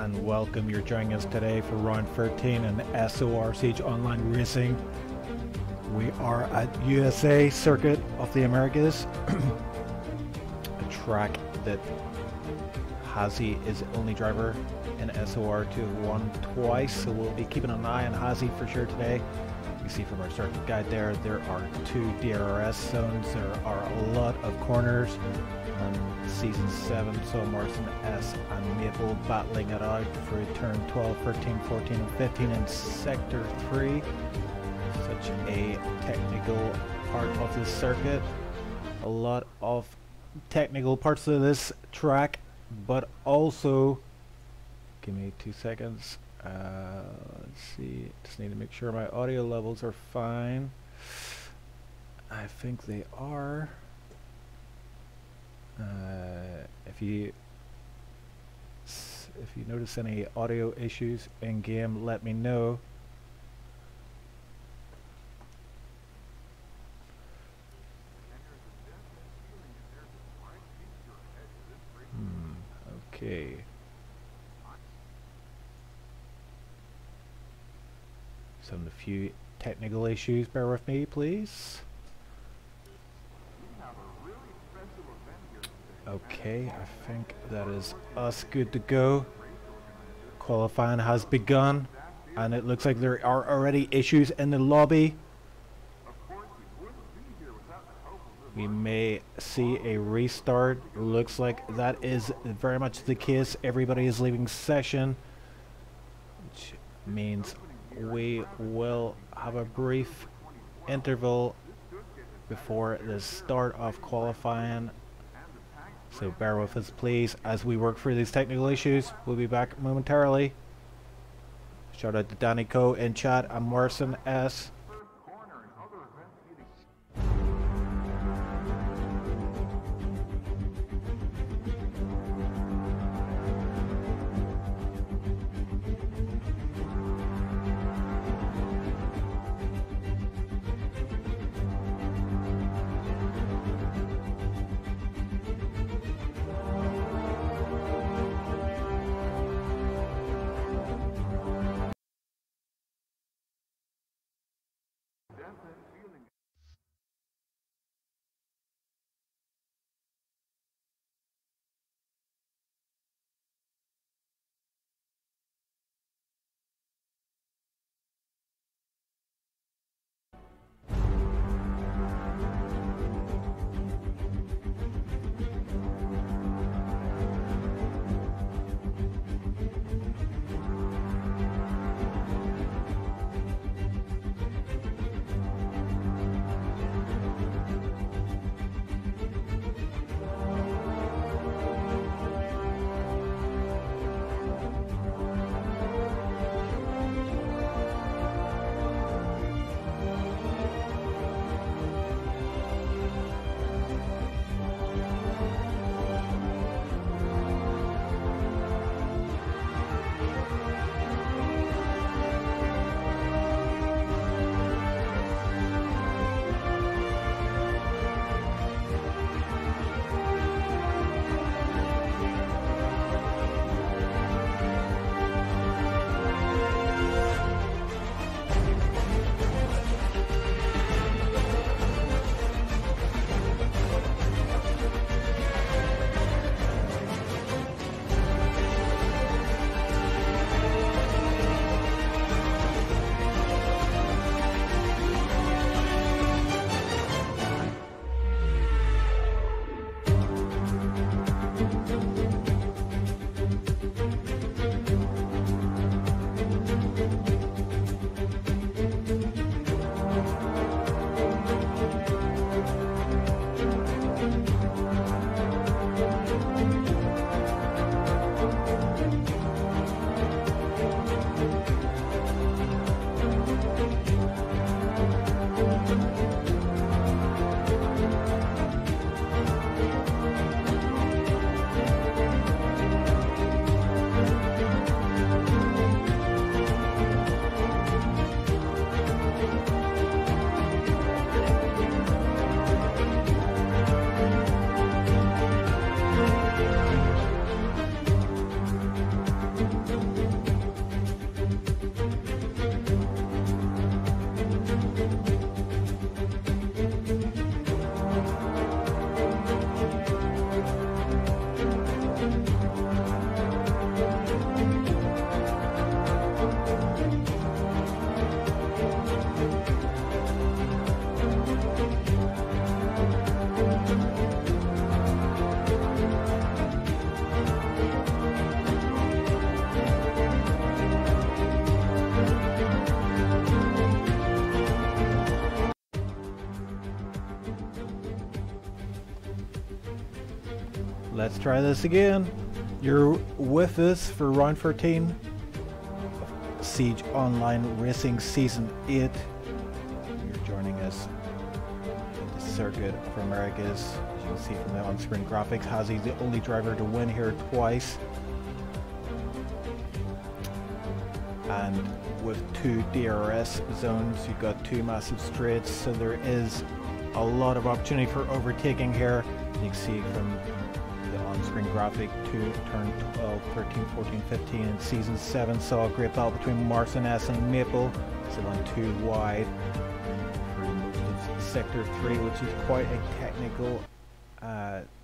and welcome. You're joining us today for round 13 in SOR Siege Online Racing. We are at USA Circuit of the Americas, a track that Hazy is the only driver in SOR to have won twice, so we'll be keeping an eye on Hazy for sure today. You see from our circuit guide there are 2 DRS zones, there are a lot of corners, and Season 7 saw Morrison S and Maple battling it out through turn 12, 13, 14 and 15 in Sector 3. Such a technical part of this circuit. A lot of technical parts of this track, but also, give me 2 seconds. Let's see, just need to make sure my audio levels are fine. I think they are. If you notice any audio issues in game, let me know. Okay. Some a few technical issues, bear with me please. Okay, I think that is us good to go. Qualifying has begun, and it looks like there are already issues in the lobby. We may see a restart. Looks like that is very much the case. Everybody is leaving session, which means we will have a brief interval before the start of qualifying. So bear with us please as we work through these technical issues. We'll be back momentarily. Shout out to Danny Co in chat and Morrison S. Let's try this again. You're with us for round 13 of Siege Online Racing Season 8. You're joining us in the Circuit of Americas. As you can see from the on-screen graphics, Hazi's the only driver to win here twice. And with 2 DRS zones, you've got 2 massive straights, so there is a lot of opportunity for overtaking here. You can see from the on-screen graphic, turn 12, 13, 14, 15 in Season 7 saw a great battle between Marson S and Maple. So went 2 wide for most of Sector 3, which is quite a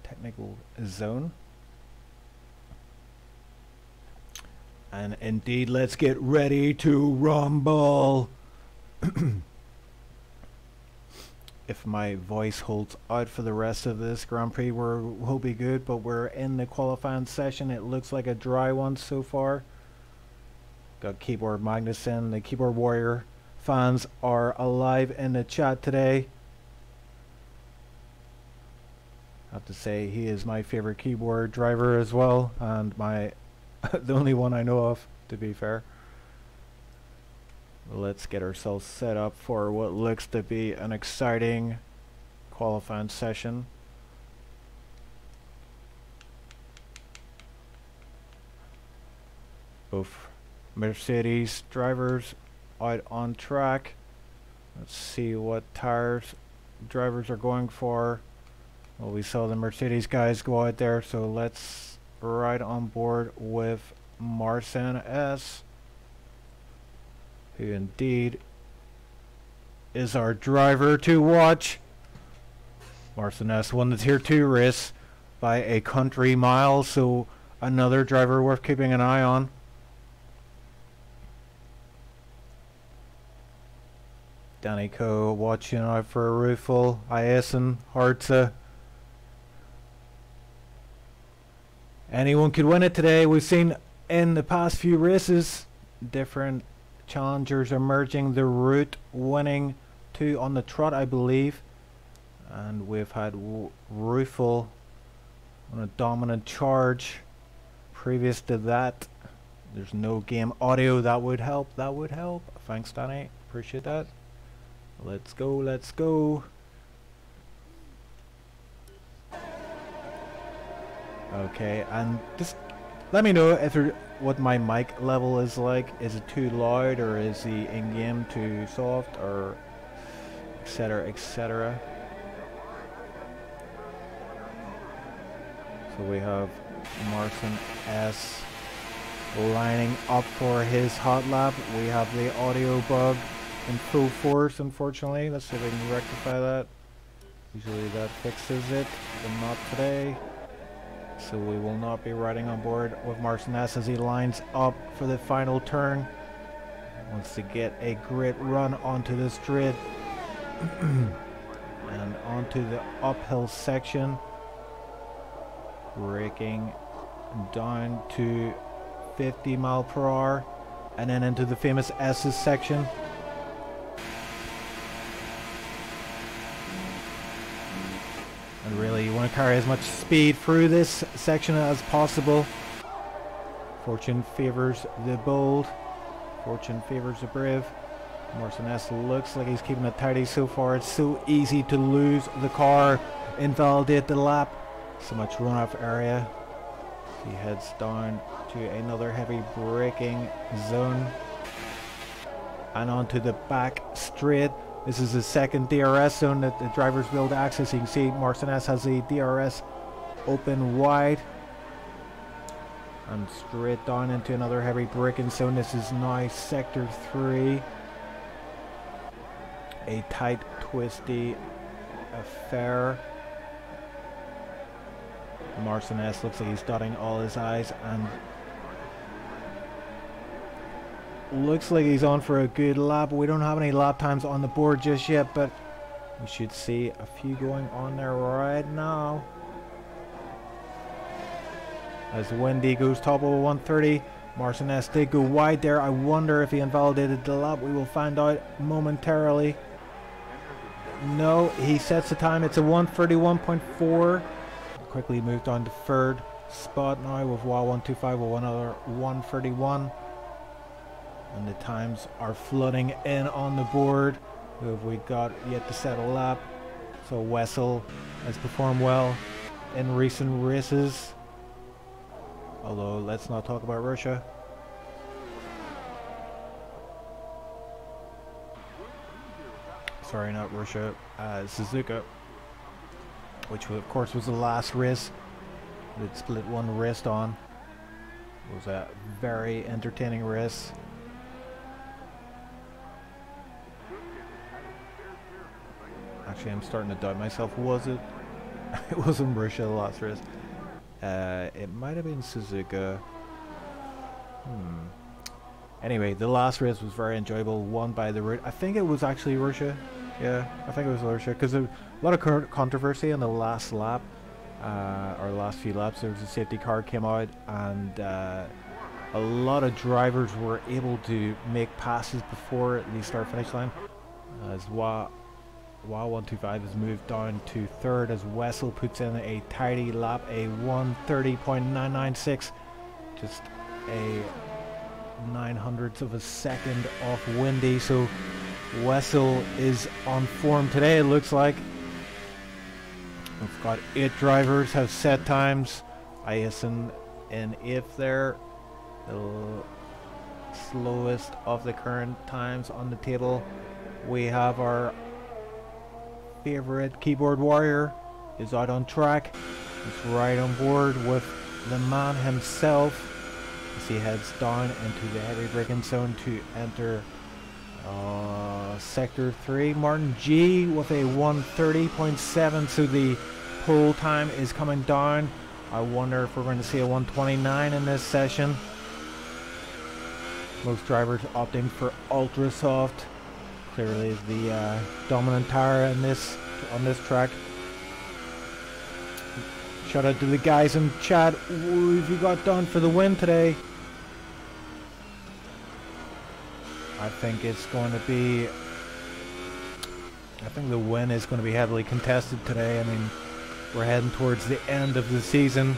technical zone. And indeed, let's get ready to rumble. If my voice holds out for the rest of this Grand Prix, we'll be good, but we're in the qualifying session. It looks like a dry one so far. Got Keyboard Magnuson, the Keyboard Warrior fans are alive in the chat today. I have to say, he is my favorite keyboard driver as well, and my the only one I know of, to be fair. Let's get ourselves set up for what looks to be an exciting qualifying session. Both Mercedes drivers out on track. Let's see what tires drivers are going for. Well, we saw the Mercedes guys go out there, so let's ride on board with Marson S, who indeed is our driver to watch. Marson S won the Tier 2 race by a country mile, so another driver worth keeping an eye on. Danny Coe watching out for a roofle. Ison, Hartza. Anyone could win it today. We've seen in the past few races different challengers emerging. The Root winning 2 on the trot, I believe, and we've had Roofle on a dominant charge. Previous to that, there's no game audio. That would help. That would help. Thanks, Danny. Appreciate that. Let's go. Let's go. Okay, and just let me know if what my mic level is like. Is it too loud, or is the in-game too soft, or etc, etc. So we have Marson S lining up for his hot lap. We have the audio bug in full force, unfortunately. Let's see if we can rectify that. Usually that fixes it, but not today. So we will not be riding on board with Marson S as he lines up for the final turn. Wants to get a great run onto the straight and onto the uphill section. Braking down to 50 mph and then into the famous S's section. And really, you want to carry as much speed through this section as possible. Fortune favors the bold. Fortune favors the brave. Marson S looks like he's keeping it tidy so far. It's so easy to lose the car, invalidate the lap. So much runoff area. He heads down to another heavy braking zone and onto the back straight. This is the second DRS zone that the drivers will be able to access. You can see Marson S has the DRS open wide and straight down into another heavy braking zone. This is now Sector 3. A tight, twisty affair. Marson S looks like he's dotting all his I's and looks like he's on for a good lap. We don't have any lap times on the board just yet, but we should see a few going on there right now. As Wendy goes top over 130, Marson S did go wide there. I wonder if he invalidated the lap. We will find out momentarily. No, he sets the time. It's a 131.4. quickly moved on to third spot now with WA125 with another 131. And the times are flooding in on the board. Who have we got yet to set a lap? So Wessel has performed well in recent races. Although let's not talk about Russia. Sorry, not Russia. Suzuka, which of course was the last race. It split one wrist on. It was a very entertaining race. Actually, I'm starting to doubt myself. Was it? It wasn't Russia, the last race. It might have been Suzuka. Anyway, the last race was very enjoyable. Won by the... I think it was actually Russia. Yeah, I think it was Russia. Because a lot of controversy on the last lap. Or last few laps. There was a safety car came out. And a lot of drivers were able to make passes before the start-finish line. As WA125 has moved down to third as Wessel puts in a tidy lap, a 1:30.996, just a 900th of a second off Windy. So Wessel is on form today, it looks like. We've got 8 drivers have set times. Ison in 8th there, the slowest of the current times on the table. We have our favorite keyboard warrior is out on track. He's right on board with the man himself as he heads down into the heavy braking zone to enter sector 3. Martin G with a 1:30.7, so the pole time is coming down. I wonder if we're going to see a 1:29 in this session. Most drivers opting for ultra soft. Clearly the dominant tire on this track. Shout out to the guys in chat. What have you got done for the win today? I think it's going to be... I think the win is going to be heavily contested today. I mean, we're heading towards the end of the season.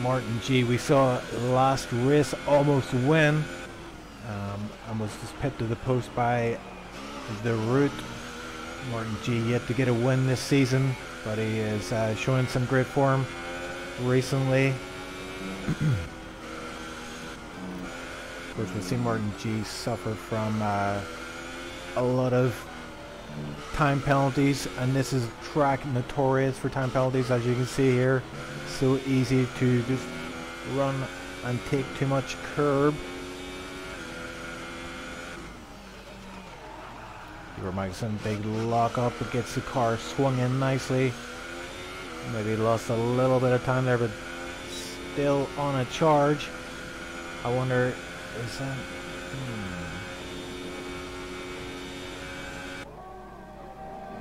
Martin G, we saw last race almost win. And was just pipped to the post by the Root. Martin G yet to get a win this season, but he is showing some great form recently. Of course, we've seen Martin G suffer from a lot of time penalties, and this is track notorious for time penalties, as you can see here. So easy to just run and take too much curb. Mikeson, big lock up, it gets the car swung in nicely. Maybe lost a little bit of time there, but still on a charge. I wonder, is that...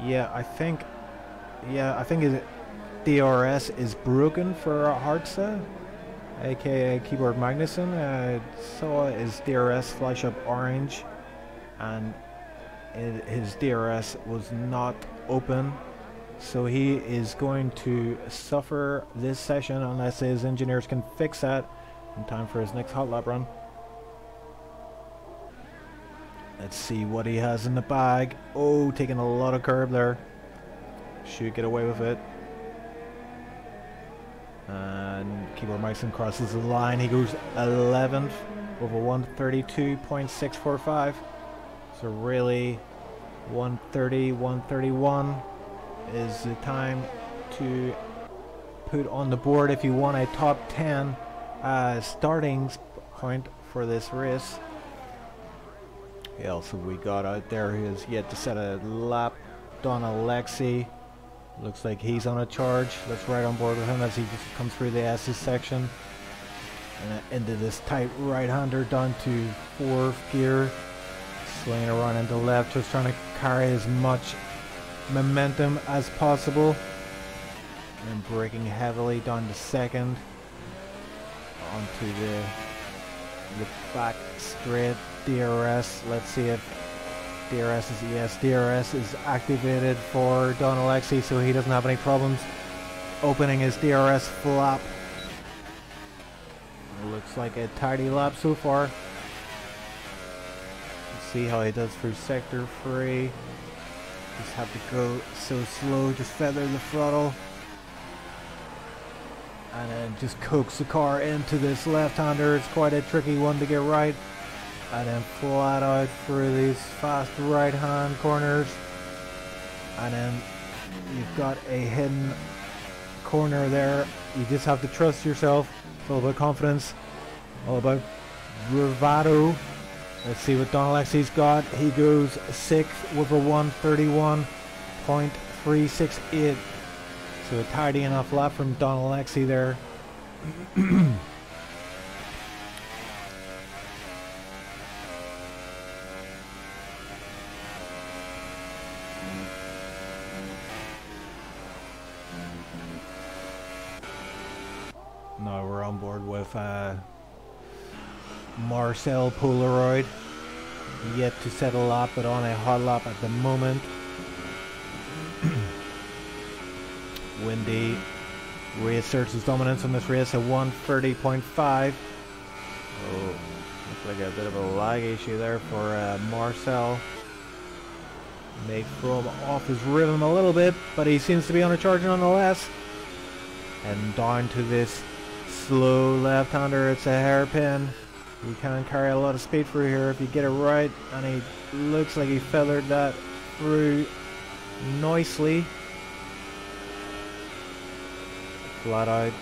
Yeah, I think his DRS is broken for Hartza, aka Keyboard Magnuson. I saw his DRS flash up orange, and his DRS was not open, so he is going to suffer this session unless his engineers can fix that in time for his next hot lap run. Let's see what he has in the bag. Oh, taking a lot of curb there. Should get away with it. And Keyboard Mikeson crosses the line. He goes 11th with a 1:32.645. So really 1:30, 1:31 is the time to put on the board if you want a top 10 starting point for this race. Who else have we got out there who has yet to set a lap? Don Alexi. Looks like he's on a charge. Let's ride on board with him as he just comes through the S's section. And into this tight right-hander down to 4th gear. Swinging around into left, just trying to carry as much momentum as possible. And braking heavily down to 2nd. Onto the back straight DRS. Let's see if DRS is, yes, DRS is activated for Don Alexi, so he doesn't have any problems opening his DRS flap. It looks like a tidy lap so far. Let's see how he does through sector 3. Just have to go so slow, just feather the throttle. And then just coax the car into this left-hander. It's quite a tricky one to get right. And then flat out through these fast right-hand corners. And then you've got a hidden corner there. You just have to trust yourself. It's all about confidence. All about bravado. Let's see what Don Alexi's got. He goes 6th with a 1:31.368. So a tidy enough lap from Don Alexi there. Now we're on board with Marcel Polaroid. Yet to set a lap, but on a hot lap at the moment. Windy reasserts his dominance on this race at 1:30.5. Oh, looks like a bit of a lag issue there for Marcel. May throw him off his rhythm a little bit, but he seems to be on a charge nonetheless. And down to this slow left-hander, it's a hairpin. You can carry a lot of speed through here if you get it right, and he looks like he feathered that through nicely. Flat out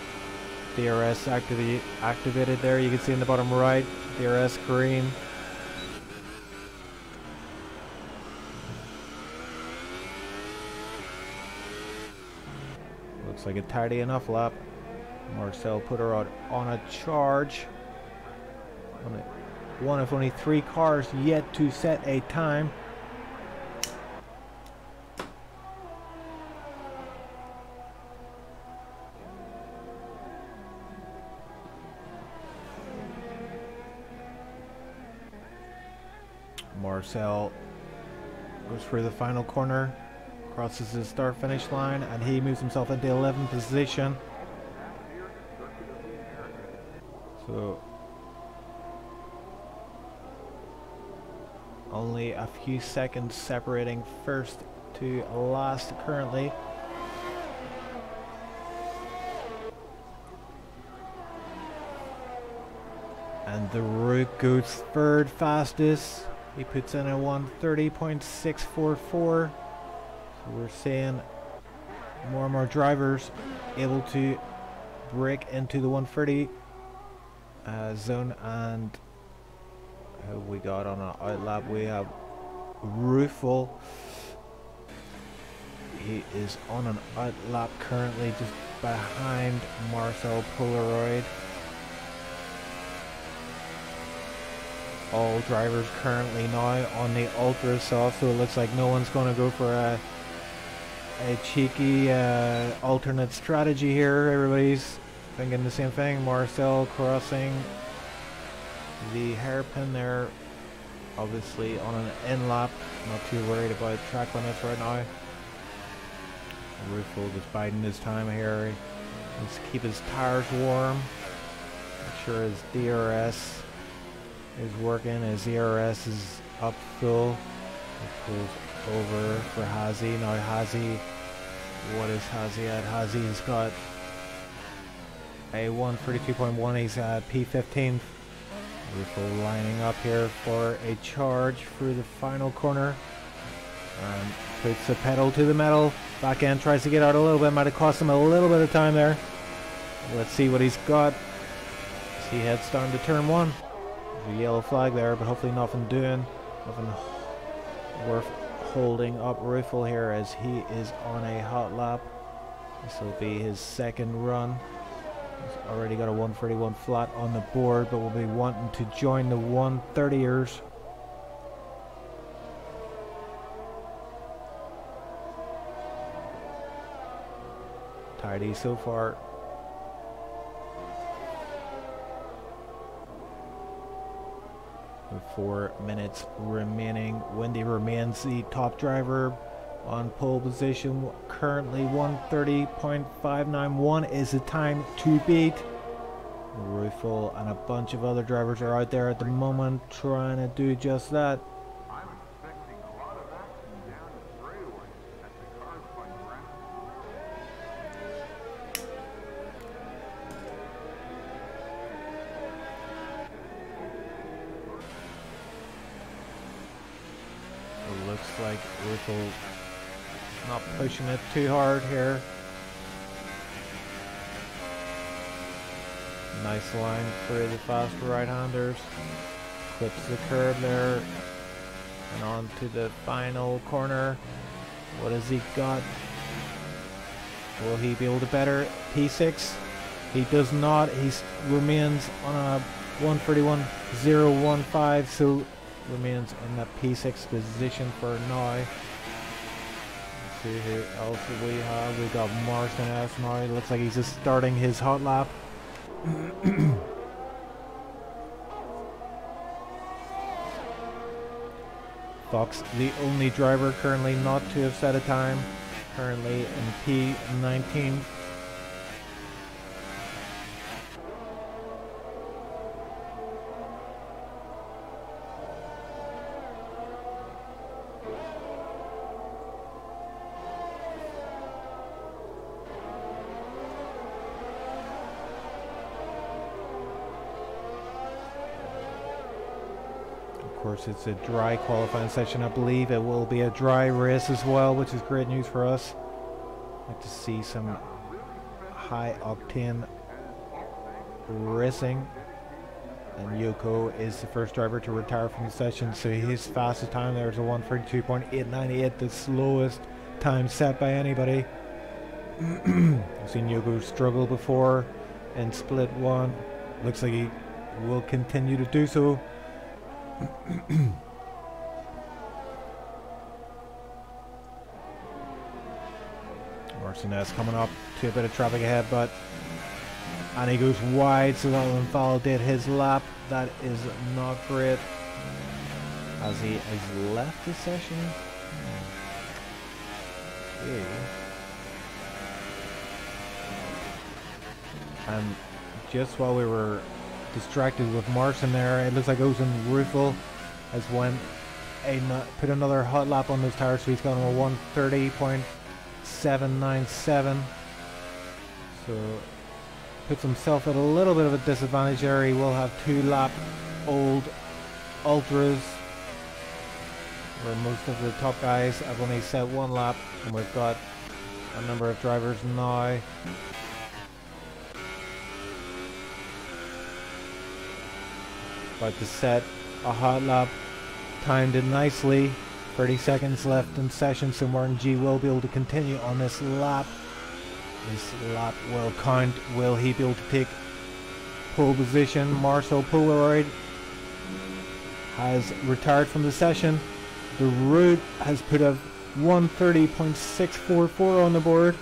DRS activated there. You can see in the bottom right, DRS green. Looks like a tidy enough lap. Marcel put her out on a charge. One of only 3 cars yet to set a time. Marcel goes through the final corner, crosses the start finish line, and he moves himself into 11th position. So only a few seconds separating first to last currently. And the Rook goes third fastest. He puts in a 1:30.644. So we're seeing more and more drivers able to break into the 1:30 zone. And who we got on an outlap? We have Rufel. He is on an outlap currently, just behind Marcel Polaroid. All drivers currently now on the ultra soft, so it looks like no one's going to go for a cheeky alternate strategy here. Everybody's thinking the same thing. Marcel crossing the hairpin there, obviously on an in lap. Not too worried about track limits right now. Rufel just biding his time here. He needs to keep his tires warm. Make sure his DRS is working. His ERS is up full. He pulls over for Hazy. Now Hazy, what is Hazy at? Hazy's got a 1:32.1. He's at P15. Rufel lining up here for a charge through the final corner. Puts the pedal to the metal. Back end tries to get out a little bit. Might have cost him a little bit of time there. Let's see what he's got. As he heads down to turn 1. There's a yellow flag there, but hopefully nothing worth holding up Rufel here, as he is on a hot lap. This will be his second run. He's already got a 1:31 flat on the board, but will be wanting to join the 1:30ers. Tidy so far. With 4 minutes remaining, Wendy remains the top driver on pole position. Currently 1:30.591 is the time to beat. Ruffel and a bunch of other drivers are out there at the moment trying to do just that. I'm expecting a lot of action down the straightaway as the cars fight around. It looks like Ruffel not pushing it too hard here. Nice line for the fast right-handers. Clips the curb there. And on to the final corner. What has he got? Will he be able to better P6? He does not. He remains on a 1:31.015, so remains in that P6 position for now. Let's see who else we have. We got Marston S now. It looks like he's just starting his hot lap. Fox, the only driver currently not to have set a time, currently in P19. Of course, it's a dry qualifying session. I believe it will be a dry race as well, which is great news for us. Like to see some high octane racing. And Yoko is the first driver to retire from the session, so his fastest time there is a 1:32.898, the slowest time set by anybody. I've seen Yoko struggle before in split one. Looks like he will continue to do so. Martinez coming up to a bit of traffic ahead, and he goes wide, so that invalidated his lap. That is not great, as he has left the session. Okay. And just while we were distracted with Marson there, it looks like Ozan Ruffel has put another hot lap on those tires, so he's got him a 1:30.797. So puts himself at a little bit of a disadvantage there. He will have 2 lap old ultras, where most of the top guys have only set 1 lap, and we've got a number of drivers now about to set a hot lap. Timed it nicely. 30 seconds left in session, so Martin G will be able to continue on this lap. This lap will count. Will he be able to take pole position? Marcel Polaroid has retired from the session. The route has put a 1:30.644 on the board.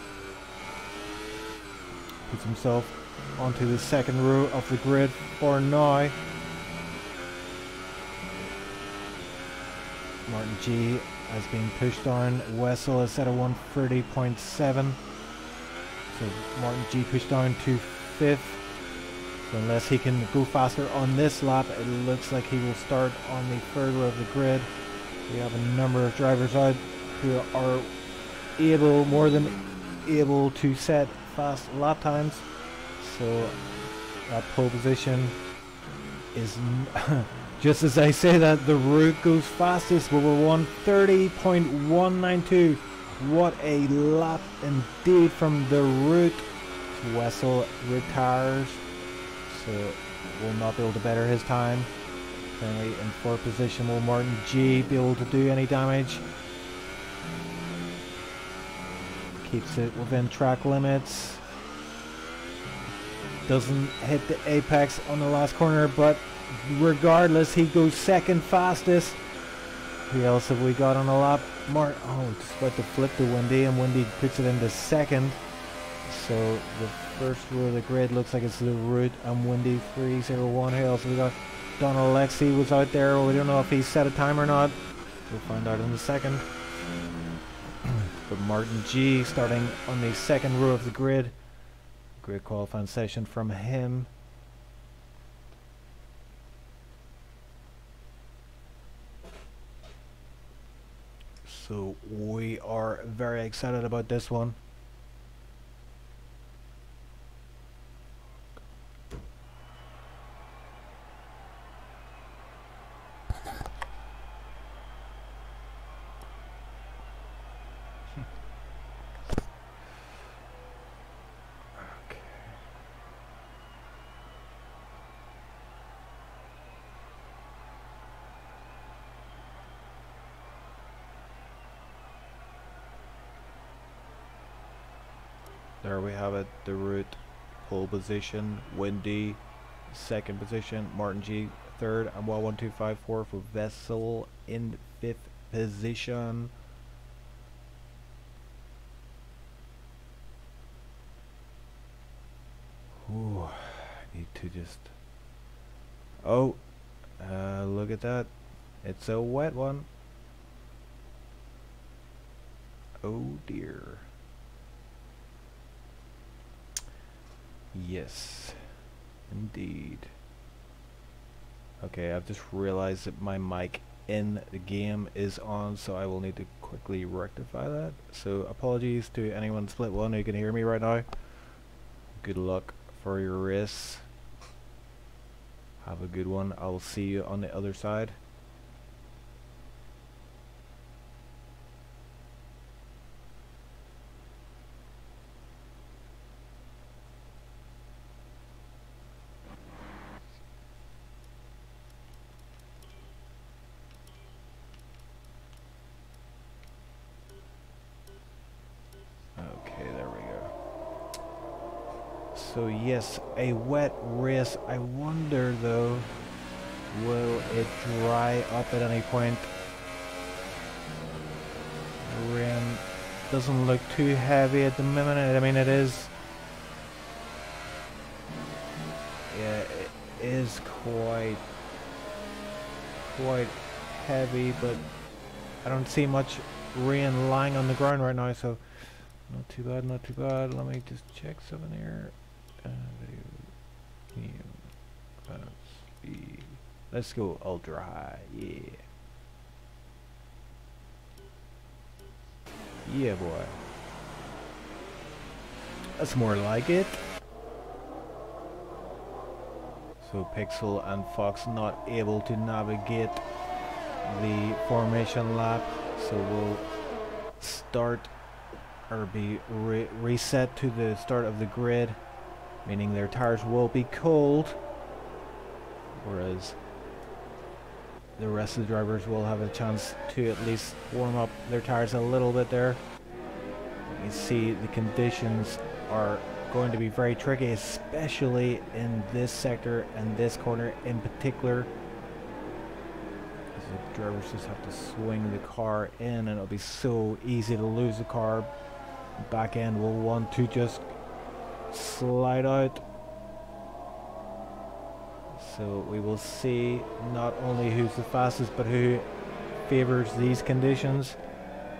Puts himself onto the second row of the grid for now. Martin G has been pushed down. Wessel has set a 1:30.7. So Martin G pushed down to 5th. So unless he can go faster on this lap, it looks like he will start on the 3rd row of the grid. We have a number of drivers out who are more than able to set fast lap times. So that pole position is just as I say that, the route goes fastest with a 1:30.192. What a lap indeed from the route. Wessel retires, so will not be able to better his time. Currently in 4th position. Will Martin G be able to do any damage? Keeps it within track limits. Doesn't hit the apex on the last corner, but regardless, he goes 2nd fastest. Who else have we got on the lap? Just about to flip to Wendy, and Wendy puts it into 2nd. So the 1st row of the grid looks like it's the route, and Wendy 301. Who else have we got? Don Alexi was out there. We don't know if he set a time or not. We'll find out in a second. But Martin G starting on the second row of the grid. Great qualifying session from him. So we are very excited about this one. There we have it, the route, pole position, Windy, second position, Martin G, third, and 11254 for Vessel in fifth position. Ooh, I need to just... Oh, look at that. It's a wet one. Oh dear. Yes, indeed. Okay, I've just realized that my mic in the game is on, so I will need to quickly rectify that. So apologies to anyone split one who can hear me right now. Good luck for your race. Have a good one. I'll see you on the other side. So yes, a wet race. I wonder though, will it dry up at any point? The rain doesn't look too heavy at the moment. I mean, it is. Yeah, it is quite heavy, but I don't see much rain lying on the ground right now, so not too bad, not too bad. Let me just check something here. Let's go ultra high, yeah. Yeah, boy. That's more like it. So Pixel and Fox not able to navigate the formation lap, so we'll start or be reset to the start of the grid, meaning their tires will be cold, whereas the rest of the drivers will have a chance to at least warm up their tires a little bit there. You can see the conditions are going to be very tricky, especially in this sector and this corner in particular. The drivers just have to swing the car in, and it'll be so easy to lose the car. Back end will want to just slide out. So we will see not only who's the fastest, but who favors these conditions.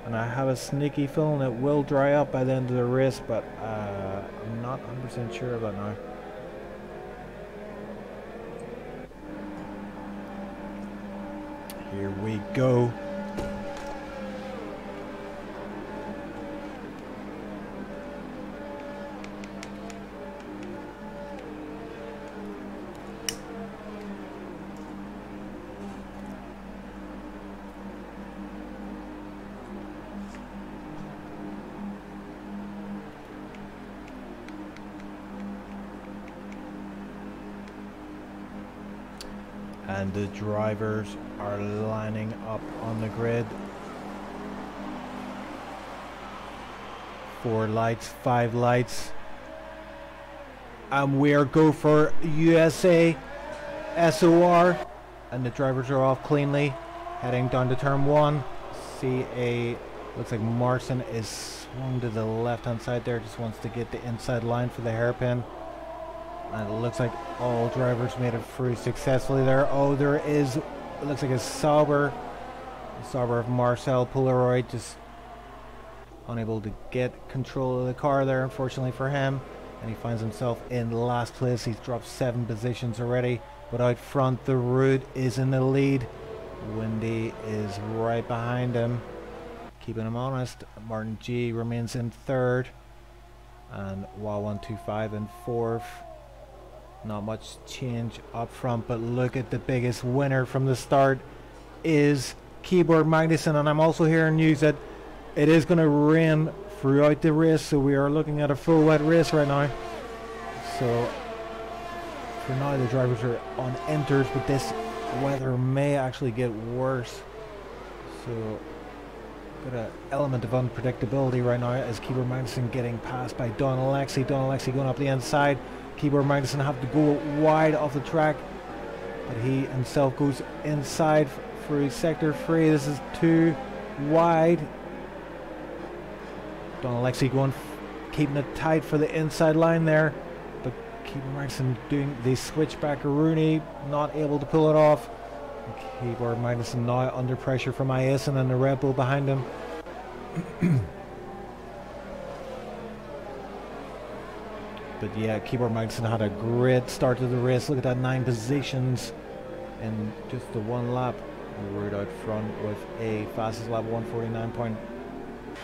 And I have a sneaky feeling it will dry up by the end of the race, but I'm not 100% sure about now. Here we go. And the drivers are lining up on the grid. 4 lights, 5 lights. And we are go for USA SOR. And the drivers are off cleanly. Heading down to turn 1. See looks like Marson is swung to the left hand side there. Just wants to get the inside line for the hairpin. And it looks like all drivers made it through successfully there. Oh, there is, it looks like a Sauber of Marcel Polaroid, just unable to get control of the car there, unfortunately for him. And he finds himself in last place. He's dropped 7 positions already. But out front, the Root is in the lead. Windy is right behind him, keeping him honest. Martin G remains in 3rd. And Wa125 in 4th. Not much change up front, but look at the biggest winner from the start is Keyboard Magnussen. And I'm also hearing news that it is going to rain throughout the race, so we are looking at a full wet race right now. So for now the drivers are on enters, but this weather may actually get worse. So got an element of unpredictability right now as Keyboard Magnussen getting passed by Don Alexi. Don Alexi going up the inside. Keyboard Magnussen have to go wide off the track, but he himself goes inside through sector 3. This is too wide. Don Alexi going, keeping it tight for the inside line there, but Keyboard Magnussen doing the switchback Rooney, not able to pull it off. Keyboard Magnussen now under pressure from Ison and the Red Bull behind him. But yeah, Keyboard Magnussen had a great start to the race. Look at that, 9 positions in just the 1 lap. Root out front with a fastest lap 149.0.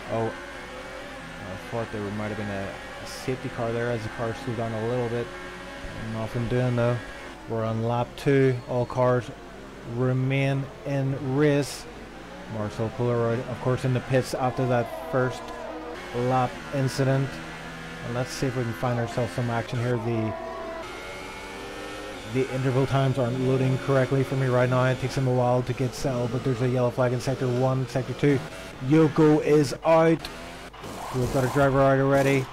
I thought there might have been a safety car there as the car slowed down a little bit. Nothing doing though. We're on lap 2. All cars remain in race. Marcel Polaroid, of course, in the pits after that first lap incident. And let's see if we can find ourselves some action here. The interval times aren't loading correctly for me right now. It takes him a while to get settled, but there's a yellow flag in sector 1, sector 2. Yoko is out. We've got a driver out already.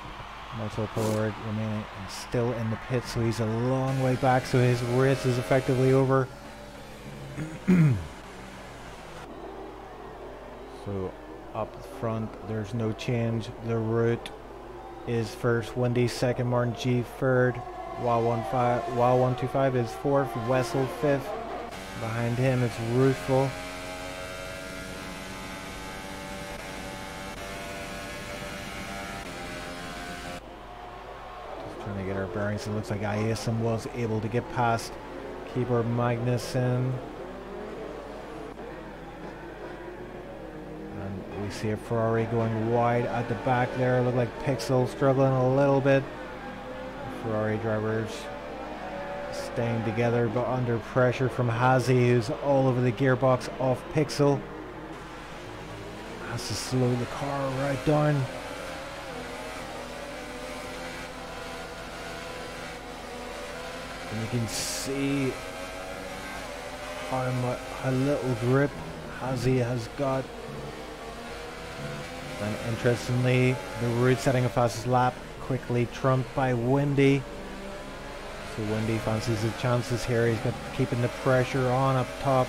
Marcel Polaroid remaining still in the pit, so he's a long way back, so his race is effectively over. So up front, there's no change. The Root is first, Wendy second, Martin G third, Wa125 is fourth, Wessel fifth. Behind him it's Ruthful. Just trying to get our bearings. It looks like Ison was able to get past Keyboard Magnussen. We see a Ferrari going wide at the back there. Look like Pixel struggling a little bit. The Ferrari drivers staying together but under pressure from Hazy, who's all over the gearbox off Pixel. Has to slow the car right down. And you can see how little grip Hazy has got. And interestingly, the Root setting a fastest lap, quickly trumped by Windy. So Windy fancies his chances here. He's got keeping the pressure on up top.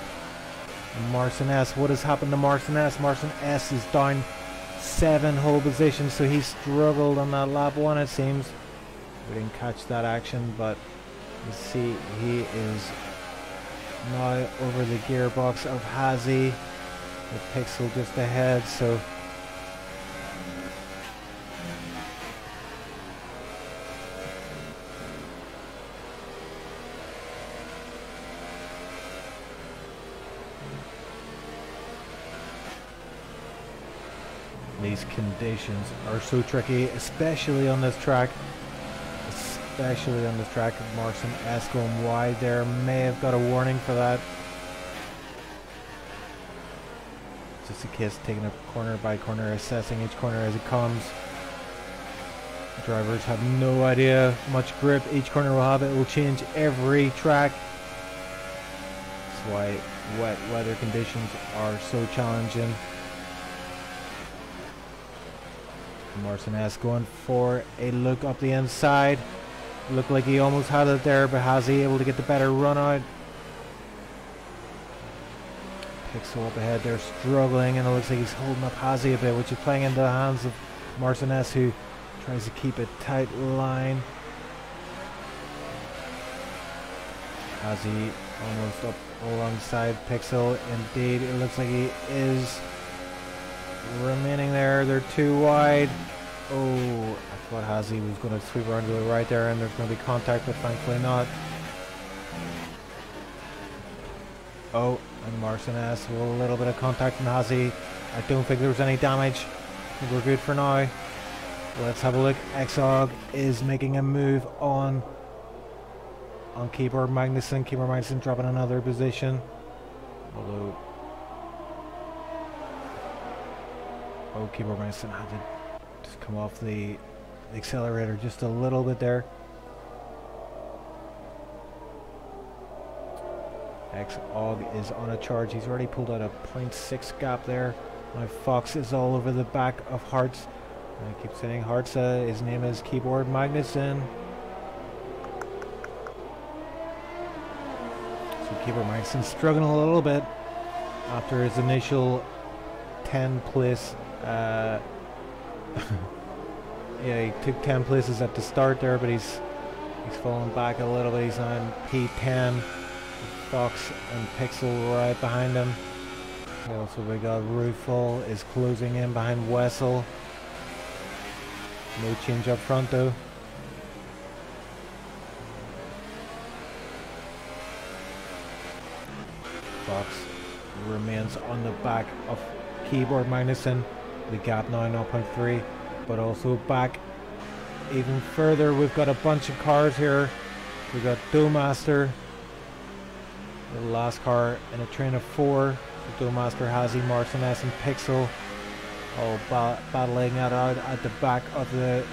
And Marcin S. What has happened to Marcin S? Marcin S is down 7 whole positions, so he struggled on that lap 1, it seems. We didn't catch that action, but you see he is now over the gearbox of Hazy, with Pixel just ahead. So these conditions are so tricky, especially on this track. Marcin S going wide there. May have got a warning for that. Just in case, taking it corner by corner, assessing each corner as it comes. Drivers have no idea how much grip each corner will have. It will change every track. That's why wet weather conditions are so challenging. Marcin S going for a look up the inside. Looked like he almost had it there, but Hazy able to get the better run out. Pixel up ahead there, struggling, and it looks like he's holding up Hazy a bit, which is playing into the hands of Marcin S, who tries to keep a tight line. As he almost up alongside Pixel. Indeed, it looks like he is remaining there. They're too wide. Oh, I thought Hazy was going to sweep around to the right there and there's going to be contact, but thankfully not. Oh, and Marcinez with a little bit of contact from Hazy. I don't think there was any damage. I think we're good for now. Let's have a look. Exog is making a move on Keyboard Magnuson. Keyboard Magnuson dropping another position. Although, oh, Keyboard Magnuson had to just come off the accelerator just a little bit there. Exog is on a charge. He's already pulled out a 0.6 gap there. Now Fox is all over the back of Hartz. I keep saying Hartz. His name is Keyboard Magnuson. So Keyboard Magnuson struggling a little bit after his initial 10 place. Yeah, he took 10 places at the start there, but he's fallen back a little bit. He's on P10. Fox and Pixel right behind him. Also we got Rufal is closing in behind Wessel. No change up front though. Fox remains on the back of Keyboard Magnuson. The gap now 0.3, but also back even further. We've got a bunch of cars here. We've got Doughmaster, the last car in a train of 4. Doughmaster, Hazy, Marcinez and Pixel all battling it out at the back of the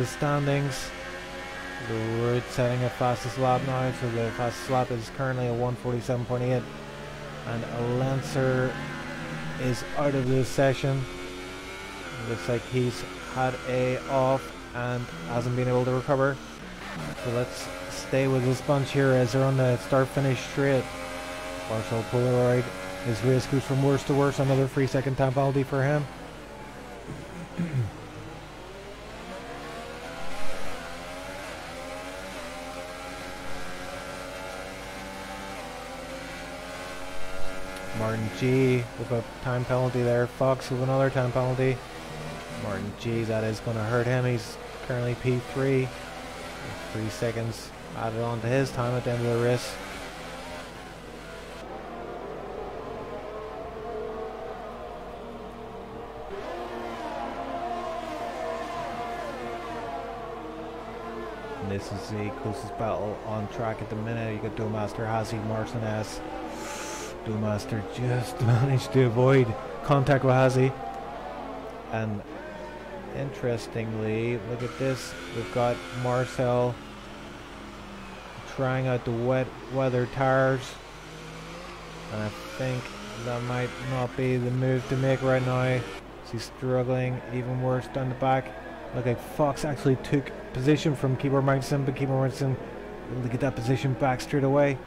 standings. The road setting a fastest lap now, so the fastest lap is currently a 1:47.8, and a Lancer is out of the session. Looks like he's had a off and hasn't been able to recover. So let's stay with this bunch here as they're on the start-finish straight. Marcel Polaroid, his race goes from worse to worse. Another 3-second time penalty for him. Martin G with a time penalty there. Fox with another time penalty. Martin G, that is going to hurt him. He's currently P3. 3 seconds added on to his time at the end of the race. And this is the closest battle on track at the minute. You got Doughmaster, Hazy, Marcinez. Doughmaster just managed to avoid contact with Hazy. And interestingly, look at this. We've got Marcel trying out the wet weather tires. And I think that might not be the move to make right now. He's struggling even worse down the back. Look like Fox actually took position from Keyboard Magnuson, but Keyboard Magnuson able to get that position back straight away.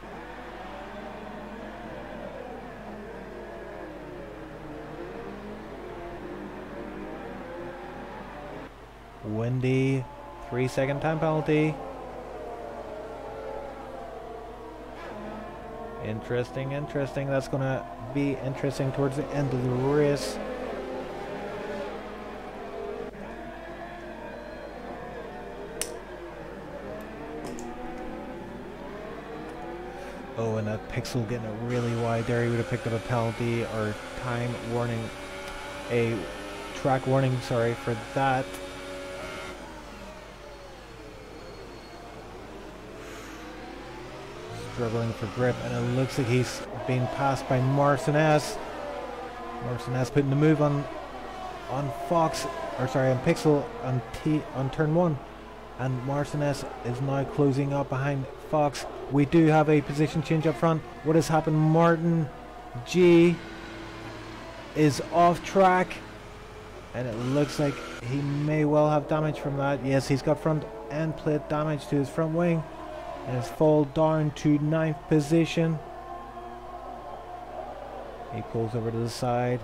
Windy, 3-second time penalty. Interesting. That's going to be interesting towards the end of the race. Oh, and that Pixel getting it really wide there. He would have picked up a penalty or time warning, a track warning, sorry, for that. Struggling for grip, and it looks like he's being passed by Marcinez. Marcinez putting the move on Fox, or sorry, on Pixel on turn 1, and Marcinez is now closing up behind Fox. We do have a position change up front. What has happened? Martin G is off track, and it looks like he may well have damage from that. Yes, he's got front end plate damage to his front wing. And has fallen down to 9th position. He pulls over to the side,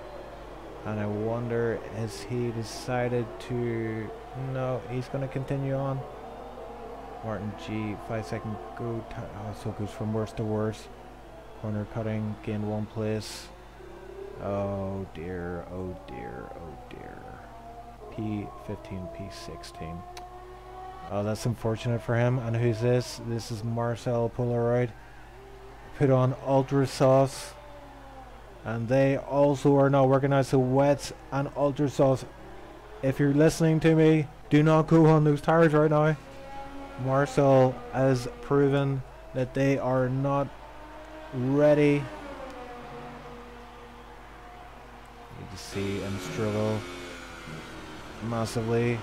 and I wonder, has he decided to? No, he's going to continue on. Martin G, 5-second go. Oh, so it goes from worst to worst. Corner cutting, gain 1 place. Oh dear, oh dear, oh dear. P15, P16. Oh, that's unfortunate for him. And who's this? This is Marcel Polaroid. Put on Ultra Sauce. And they also are not working out. So Wets and Ultra Sauce, if you're listening to me, do not go on those tires right now. Marcel has proven that they are not ready. You can see him struggle massively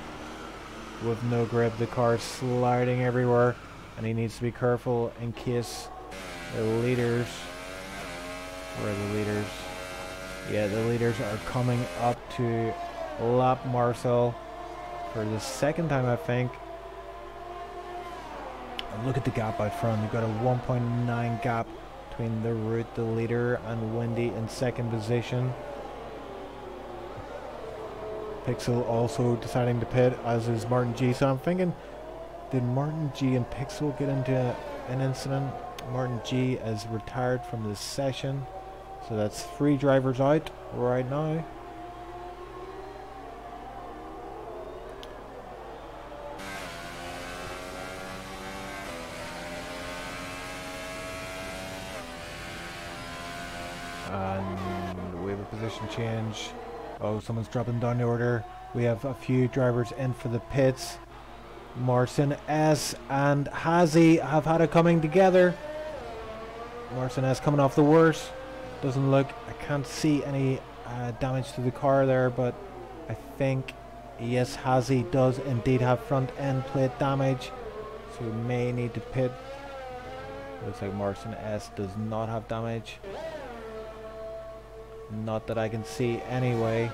with no grip. The car sliding everywhere, and he needs to be careful in case the leaders, where are the leaders? Yeah, the leaders are coming up to lap Marcel for the second time, I think. And look at the gap out front. You've got a 1.9 gap between the Root, the leader, and Wendy in second position. Pixel also deciding to pit, as is Martin G. So I'm thinking, did Martin G and Pixel get into an incident? Martin G is retired from the session. So that's 3 drivers out right now. And we have a position change. Oh, someone's dropping down the order. We have a few drivers in for the pits. Marcin S and Hazy have had it coming together. Marcin S coming off the worst. Doesn't look, I can't see any damage to the car there, but I think, yes, Hazy does indeed have front end plate damage. So we may need to pit. Looks like Marcin S does not have damage. Not that I can see anyway.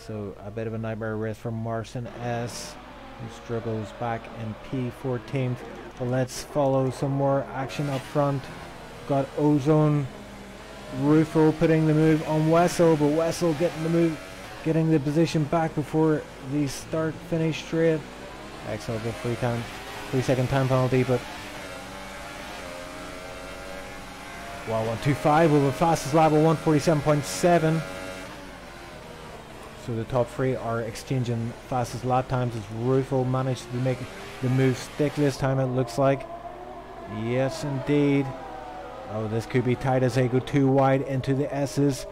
So a bit of a nightmare race for Marcin S, who struggles back in P14th. But let's follow some more action up front. Got Ozone, Rufo putting the move on Wessel, but Wessel getting the move, getting the position back before the start finish straight. Excellent, the 3-second time penalty, but wow, 125 with the fastest lap of 147.7. So the top 3 are exchanging fastest lap times as Rufo managed to make the move stick this time, it looks like. Yes, indeed. Oh, this could be tight as they go too wide into the S's.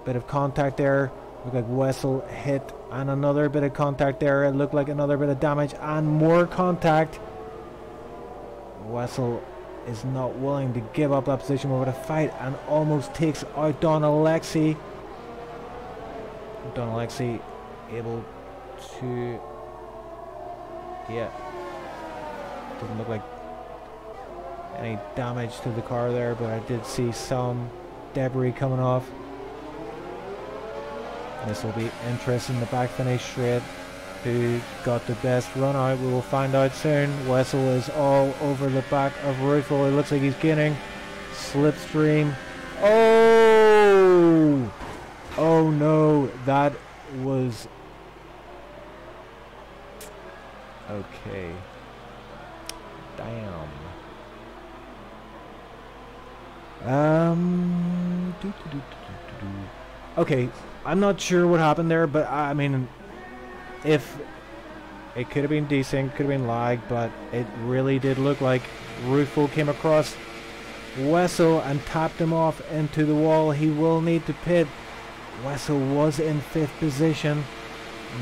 Bit of contact there. Look like Wessel hit, and another bit of contact there. It looked like another bit of damage and more contact. Wessel is not willing to give up that position with a fight and almost takes out Don Alexi. Don Alexi able to, yeah, doesn't look like any damage to the car there, but I did see some debris coming off. This will be interesting, the back finish straight. Who got the best run out? We will find out soon. Wessel is all over the back of Rufo. It looks like he's gaining slipstream. Oh! Oh no, that was... Okay. Damn. Okay, I'm not sure what happened there, but I mean, if it could have been desync, could have been lag, but it really did look like Rufo came across Wessel and tapped him off into the wall. He will need to pit. Wessel was in 5th position,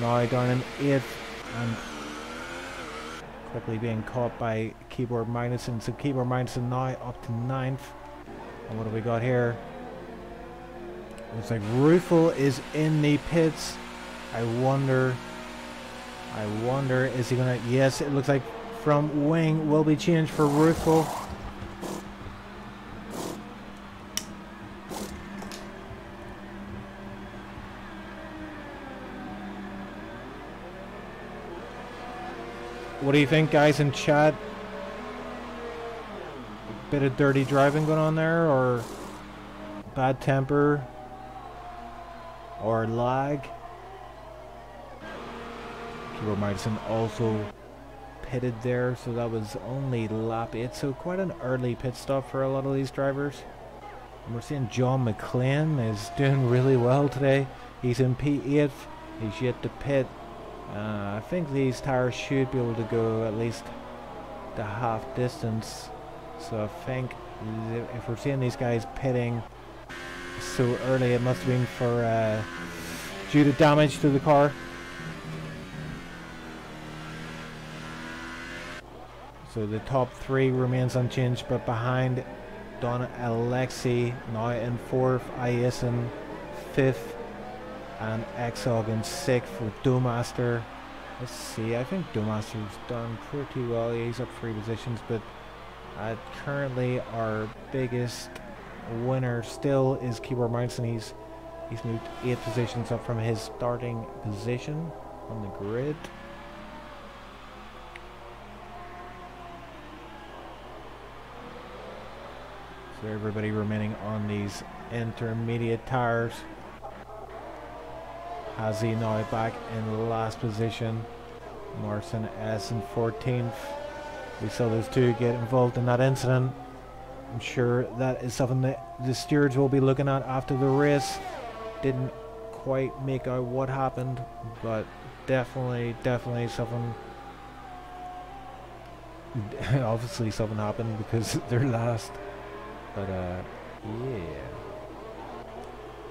now down in 8th, and quickly being caught by Keyboard Magnuson. So Keyboard Magnuson now up to 9th. And what have we got here? Looks like Rufo is in the pits. I wonder, is he gonna... Yes, it looks like from wing will be changed for Rufo. What do you think, guys in chat? Bit of dirty driving going on there, or bad temper, or lag? Keyboard Madison also pitted there, so that was only lap 8, so quite an early pit stop for a lot of these drivers. And we're seeing John McClane is doing really well today. He's in P8, he's yet to pit. I think these tires should be able to go at least the half distance, so I think if we're seeing these guys pitting so early, it must have been for due to damage to the car. So the top 3 remains unchanged, but behind Don Alexi now in 4th, Ison 5th, and Exog in 6th with Doughmaster. Let's see, I think Doughmaster's done pretty well. Yeah, he's up 3 positions, but currently our biggest winner still is Keyboard Mounts, and he's moved 8 positions up from his starting position on the grid. So everybody remaining on these intermediate tires. Hazy now back in last position. Morrison S in 14th. We saw those two get involved in that incident. I'm sure that is something that the stewards will be looking at after the race. Didn't quite make out what happened, but definitely something. Obviously something happened because they're last. But yeah.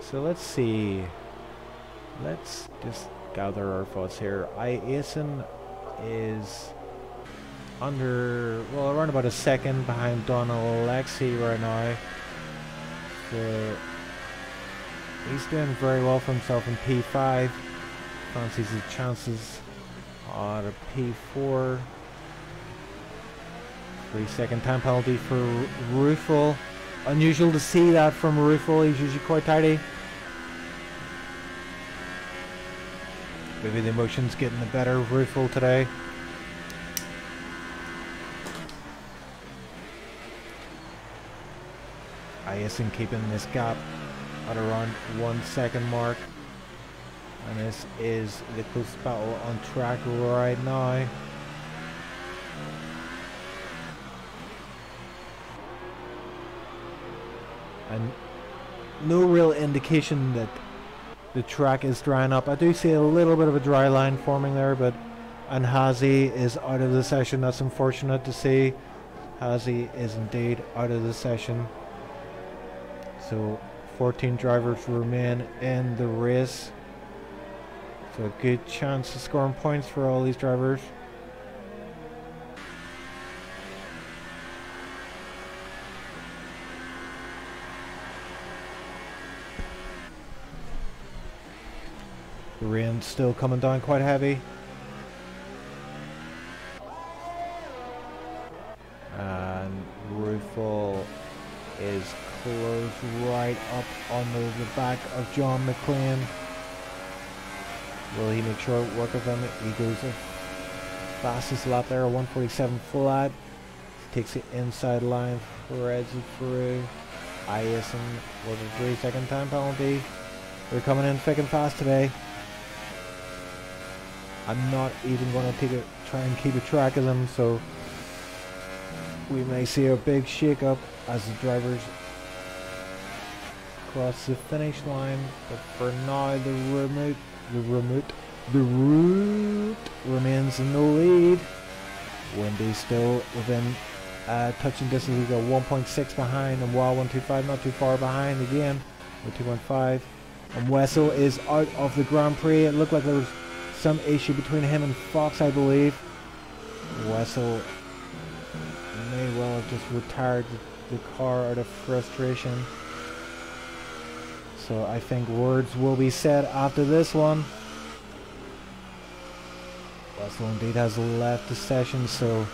So let's see. Let's just gather our thoughts here. Ison is under, well, around about a second behind Donald Alexi right now. So he's doing very well for himself in P5. Fancies his chances on a P4. 3-second time penalty for Ruffel. Unusual to see that from Ruffel. He's usually quite tidy. Maybe the emotion's getting the better of Ruffel today. Ison keeping this gap at around 1 second mark. And this is the closest battle on track right now. And no real indication that the track is drying up. I do see a little bit of a dry line forming there, but and Hazy is out of the session. That's unfortunate to see. Hazy is indeed out of the session. So 14 drivers remain in the race. So a good chance of scoring points for all these drivers. The rain's still coming down quite heavy. And Ruffel is close right up under the back of John McClane. Will he make short work of him? He goes the fastest lap there, 147 flat. Takes the inside line, threads it through. Ison with a 3-second time penalty. They're coming in thick and fast today. I'm not even going to try and keep a track of them, so we may see a big shake-up as the drivers cross the finish line. But for now, the route remains in the lead. Wendy's still within touching distance. We got 1.6 behind, and Wild 125 not too far behind again with 2.5. And Wessel is out of the Grand Prix. It looked like there was some issue between him and Fox, I believe. Wessel may well have just retired the car out of frustration. So I think words will be said after this one. Wessel indeed has left the session, so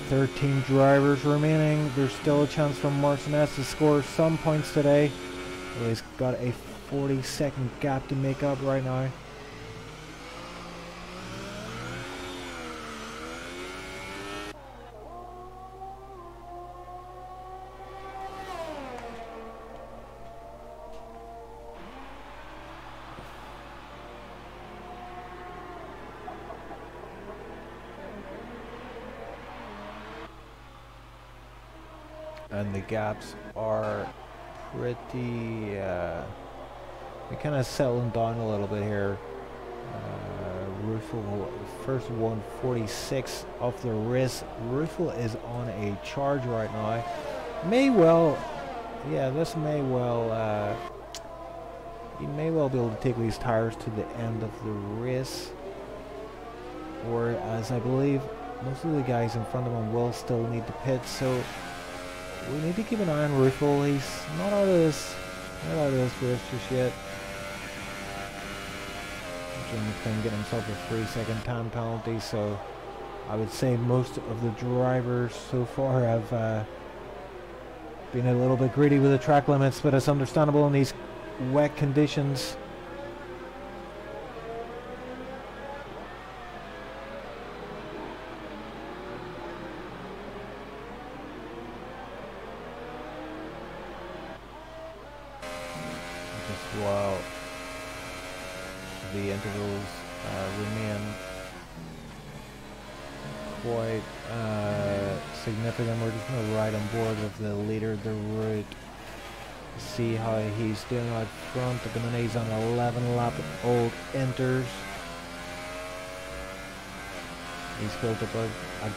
13 drivers remaining. There's still a chance for Martinez to score some points today. He's got a 40-second gap to make up right now. and the gaps are pretty we kind of settling down a little bit here. Ruffle, first 146 off the wrist. Ruffle is on a charge right now. May well, yeah, this may well, he may well be able to take these tires to the end of the race. Or, as I believe, most of the guys in front of him will still need to pit, so we need to keep an eye on Ruffle. He's not out of this race just yet. Thing, get himself a 3-second time penalty, so I would say most of the drivers so far have been a little bit greedy with the track limits, but it's understandable in these wet conditions. Just while the intervals remain quite significant. We're just going to ride on board with the leader of the route, see how he's doing out front. At the minute he's on 11 lap old inters. He's built up a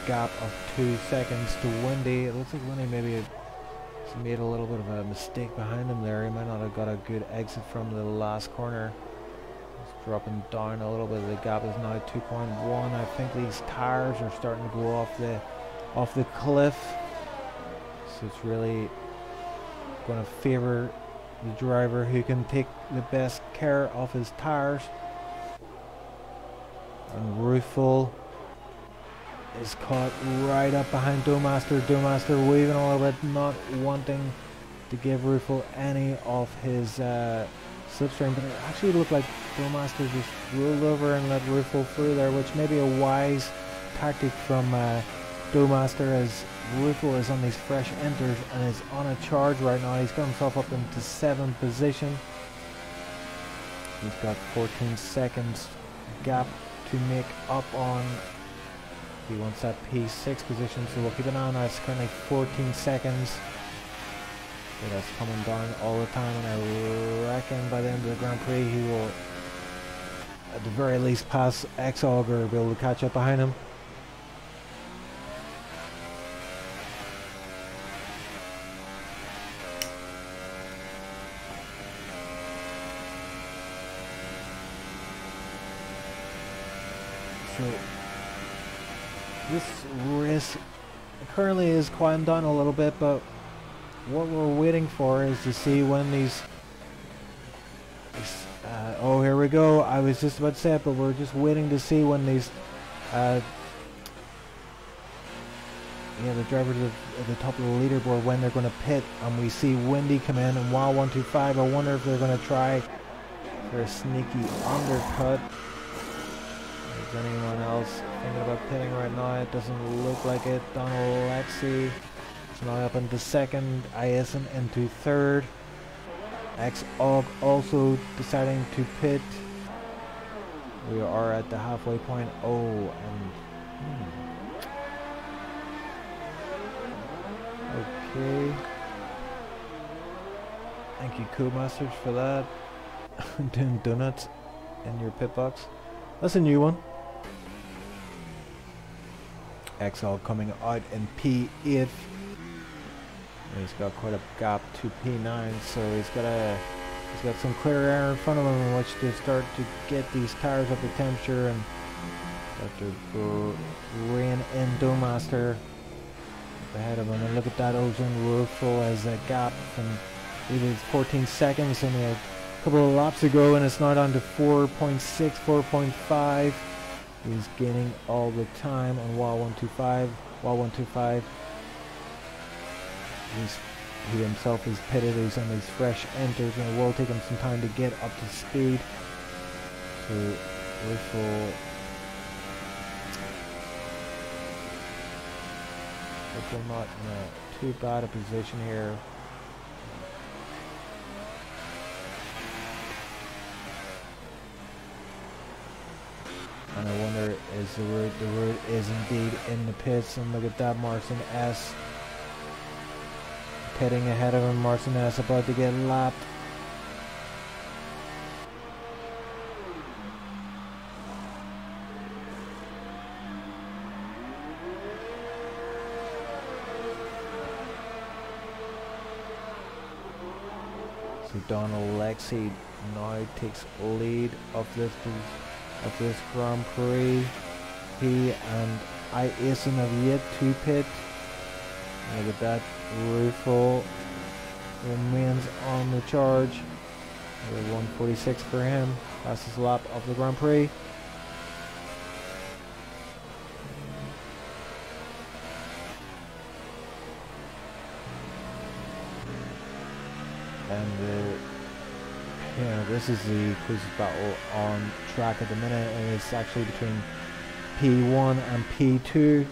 gap of 2 seconds to Windy. It looks like Windy maybe has made a little bit of a mistake behind him there. He might not have got a good exit from the last corner. Dropping down a little bit. The gap is now 2.1. I think these tires are starting to go off the cliff, so it's really going to favor the driver who can take the best care of his tires. And Ruffle is caught right up behind Doughmaster. Doughmaster waving a little bit, not wanting to give Ruffle any of his slipstream, but it actually looked like Doughmaster just rolled over and let Ruffle through there, which may be a wise tactic from Doughmaster, as Ruffle is on these fresh enters and is on a charge right now. He's got himself up into 7th position. He's got 14 seconds gap to make up on. He wants that P6 position, so we'll keep an eye on that. It's currently 14 seconds. That's coming down all the time, and I reckon by the end of the Grand Prix he will at the very least pass X-Og or be able to catch up behind him. So this race currently is quieting down a little bit, but what we're waiting for is to see when these oh, here we go. I was just about to say it, but we're just waiting to see when these yeah, the drivers at the top of the leaderboard, when they're going to pit, and we see Windy come in and Wow 125. I wonder if they're going to try for a sneaky undercut. Is anyone else thinking about pitting right now? It doesn't look like it. Donald Lexi is now up into 2nd. Ison into 3rd. X-Og also deciding to pit. We are at the halfway point. Oh, and okay. Thank you, Codemasters, for that. Doing donuts in your pit box. That's a new one. X-Og coming out in P8. He's got quite a gap to P9, so he's got some clear air in front of him in which to start to get these tires up to temperature and start to rein in Doughmaster ahead of him. And look at that, Ozone Ruffle as a gap from either 14 seconds only a couple of laps ago, and it's now down to 4.6, 4.5. He's gaining all the time on Wow 125. Wow 125. He himself is pitted. He's on these fresh enters, and it will take him some time to get up to speed. So Ruffle not in a too bad a position here. And I wonder, is the route is indeed in the pits, and look at that, Marson S. pitting ahead of him. Martin S about to get lapped. So Donald Lexi now takes lead of this Grand Prix. He and Ison have yet to pit. Look at that. Ruffle remains on the charge. 146 for him. Fastest lap of the Grand Prix. And this is the closest battle on track at the minute, and it's actually between P1 and P2.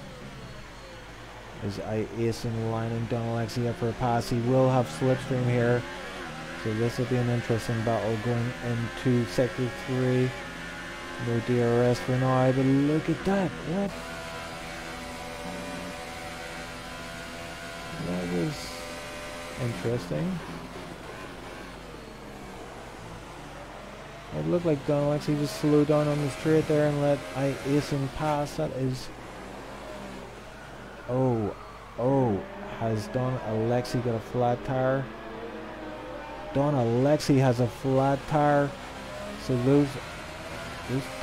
Is Ison lining Donald Lexi up for a pass. He will have slipstream here, so this will be an interesting battle going into Sector 3. No DRS for now, but look at that. What? That was interesting. It looked like Donald Lexi just slowed down on the straight there and let Ison pass. That is... Oh, has Don Alexi got a flat tire? Don Alexi has a flat tire, so those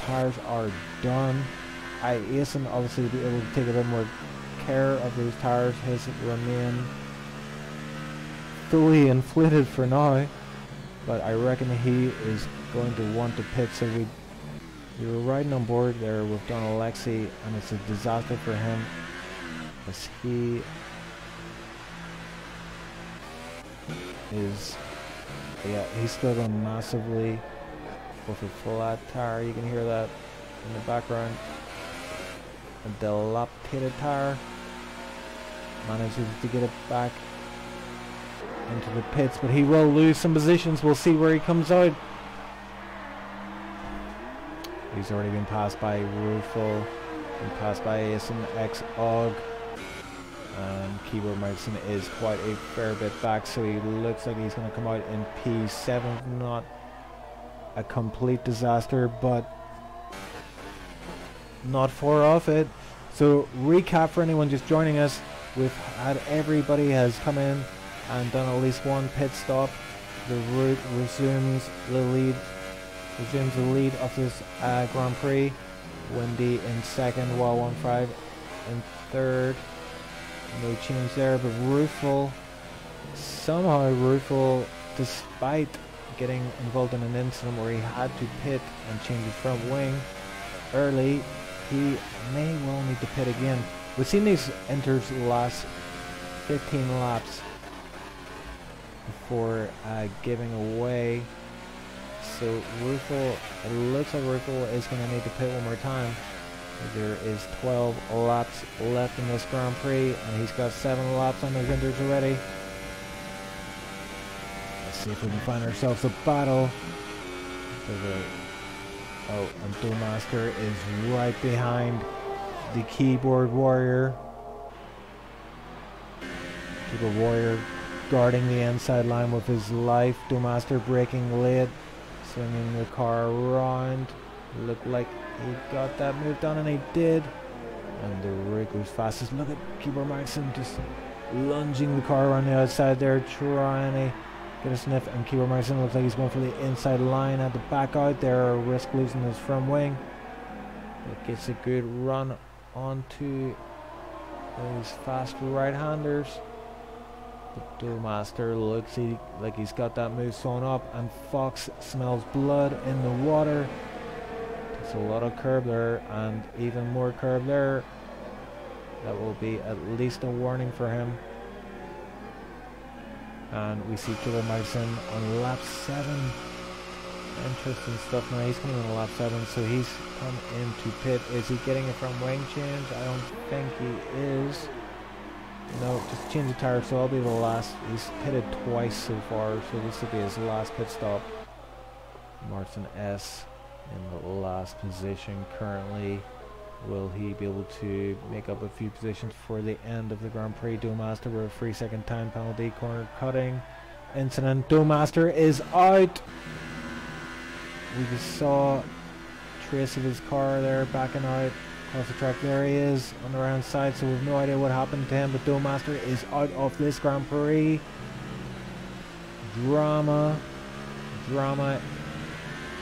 tires are done. Ison obviously will be able to take a bit more care of those tires. His remain fully inflated for now, but I reckon he is going to want to pit. So we were riding on board there with Don Alexi, and it's a disaster for him. He is, he's struggling massively with a flat tire. You can hear that in the background. A dilapidated tire. Manages to get it back into the pits, but he will lose some positions. We'll see where he comes out. He's already been passed by Ruffle, been passed by Ison X Og. Keyboard Martin is quite a fair bit back, so he looks like he's going to come out in P7. Not a complete disaster, but not far off it. So recap for anyone just joining us, we've had everybody has come in and done at least one pit stop. The route resumes the lead of this Grand Prix. Wendy in second, Wall15 in third. No change there, but Ruffle, despite getting involved in an incident where he had to pit and change his front wing early, he may well need to pit again. We've seen these inters last 15 laps before giving away. So Ruffle, it looks like Ruffle is going to need to pit one more time. There is 12 laps left in this Grand Prix, and he's got 7 laps on those inters already. Let's see if we can find ourselves a battle. And Duelmaster is right behind the Keyboard Warrior. Keyboard Warrior guarding the inside line with his life. Duelmaster braking late, swinging the car around. Looked like he got that move done, and he did. And the rig goes fastest. Look at Keyboard Martin just lunging the car around the outside there, trying to get a sniff. And Keyboard Martin looks like he's going for the inside line. Had to back out there, risk losing his front wing. It gets a good run onto those fast right-handers. The Duelmaster looks like he's got that move sewn up, and Fox smells blood in the water. It's a lot of curb there, and even more curb there. That will be at least a warning for him. And we see Keyboard Martin on lap 7. Interesting stuff. Now he's coming on lap 7, so he's come into pit. Is he getting a front wing change? I don't think he is. No, just change the tire, so I'll be the last. He's pitted twice so far, so this will be his last pit stop. Martin S in the last position currently. Will he be able to make up a few positions for the end of the Grand Prix? Duelmaster with a 3-second time penalty, corner cutting incident. Duelmaster is out. We just saw trace of his car there backing out across the track. There he is on the right side, so we have no idea what happened to him, but Duelmaster is out of this Grand Prix. Drama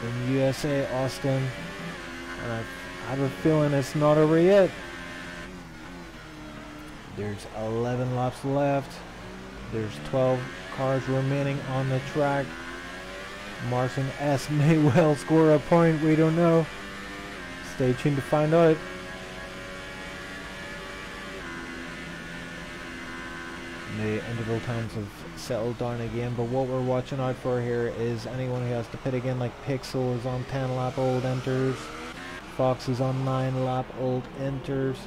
in USA Austin, and I have a feeling it's not over yet. There's 11 laps left. There's 12 cars remaining on the track. Martin S may well score a point, we don't know. Stay tuned to find out. The interval times have settled down again, but what we're watching out for here is anyone who has to pit again, like Pixel is on 10 lap old enters, Fox is on 9 lap old enters,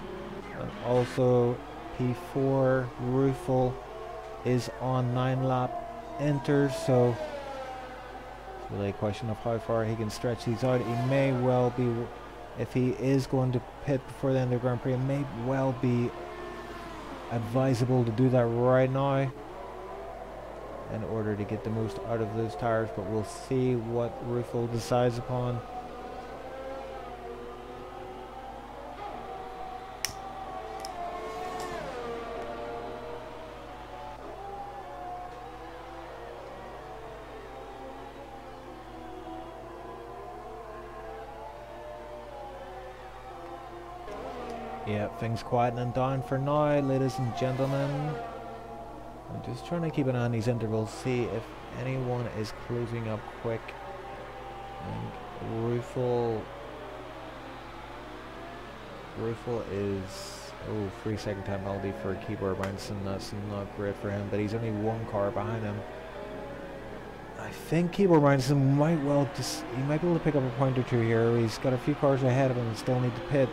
and also P4 Rufel is on 9 lap enters, so it's really a question of how far he can stretch these out. He may well be, if he is going to pit before the end of the Grand Prix, it may well be advisable to do that right now in order to get the most out of those tires, but we'll see what Rufel decides upon. Yeah, things quietening down for now, ladies and gentlemen. I'm just trying to keep an eye on these intervals, see if anyone is closing up quick. And Rufel is 3-second time penalty for Keyboard Branson. That's not great for him, but he's only 1 car behind him. I think Keyboard Branson might well he might be able to pick up a point or two here. He's got a few cars ahead of him and still need to pit.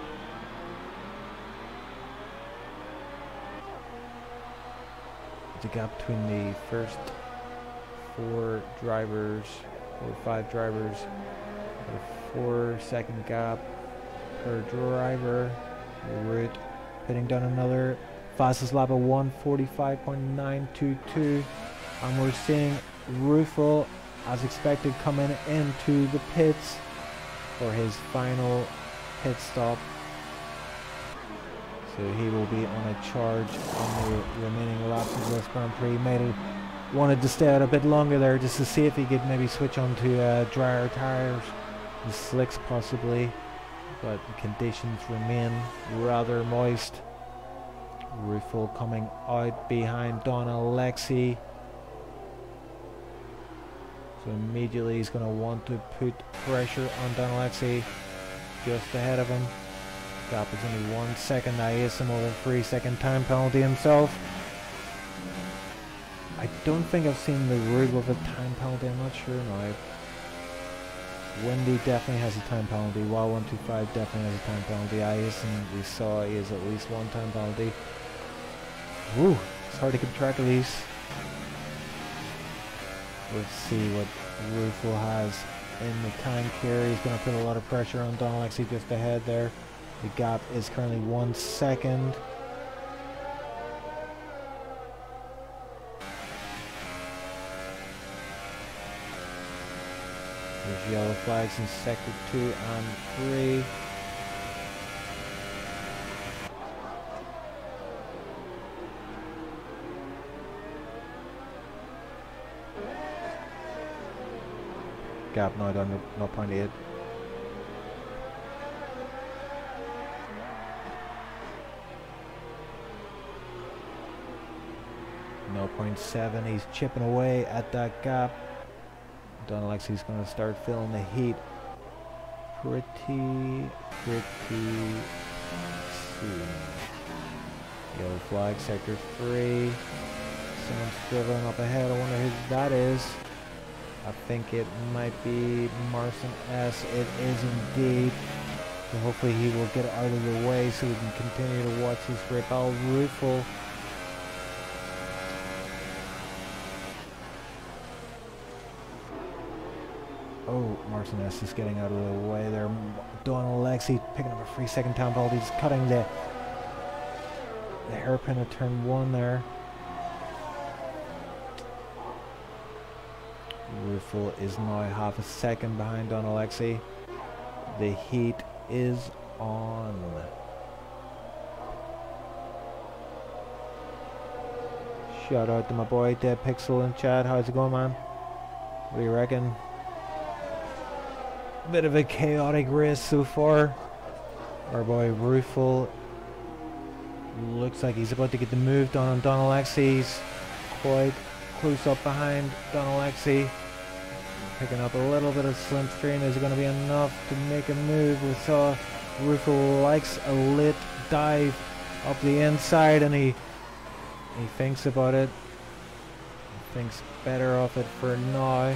The gap between the first 4 drivers, or 5 drivers, a 4-second gap per driver. Root pitting down another fastest lap of 1:45.922, and we're seeing Rufel, as expected, coming into the pits for his final pit stop. So he will be on a charge on the remaining laps of this Grand Prix. Wanted to stay out a bit longer there just to see if he could maybe switch on to drier tires and slicks possibly, but the conditions remain rather moist. Rufel coming out behind Don Alexi. So immediately he's going to want to put pressure on Don Alexi just ahead of him. Gap is only 1 second. Now he is some over 3-second time penalty himself. I don't think I've seen the rule of a time penalty. I'm not sure now. Wendy definitely has a time penalty. Wild125 definitely has a time penalty. We saw he has at least 1 time penalty. Ooh, it's hard to keep track of these. Let's see what Rufel has in the tank here. He's going to put a lot of pressure on Don Alexi just ahead there. The gap is currently 1 second. There's yellow flags in sector 2 and 3. Gap now down to 0.8. No 0.7, he's chipping away at that gap. Don Alexi's going to start feeling the heat pretty soon. Yellow flag, sector 3. Someone's dribbling up ahead. I wonder who that is. I think it might be Marson S. It is indeed. So hopefully he will get out of the way so we can continue to watch this great battle. Rufel Oh, Martinez is getting out of the way there. Donald Alexi picking up a 3-second time penalty. He's cutting the hairpin at turn 1 there. Ruffle is now half a second behind Don Alexi. The heat is on. Shout out to my boy Dead Pixel in chat. How's it going, man? What do you reckon? Bit of a chaotic race so far. Our boy Ruffle looks like he's about to get the move done on Don Alexi. He's quite close up behind Don Alexi. Picking up a little bit of slipstream. Is it going to be enough to make a move? We saw Ruffle likes a lit dive up the inside, and he thinks about it. He thinks better of it for now.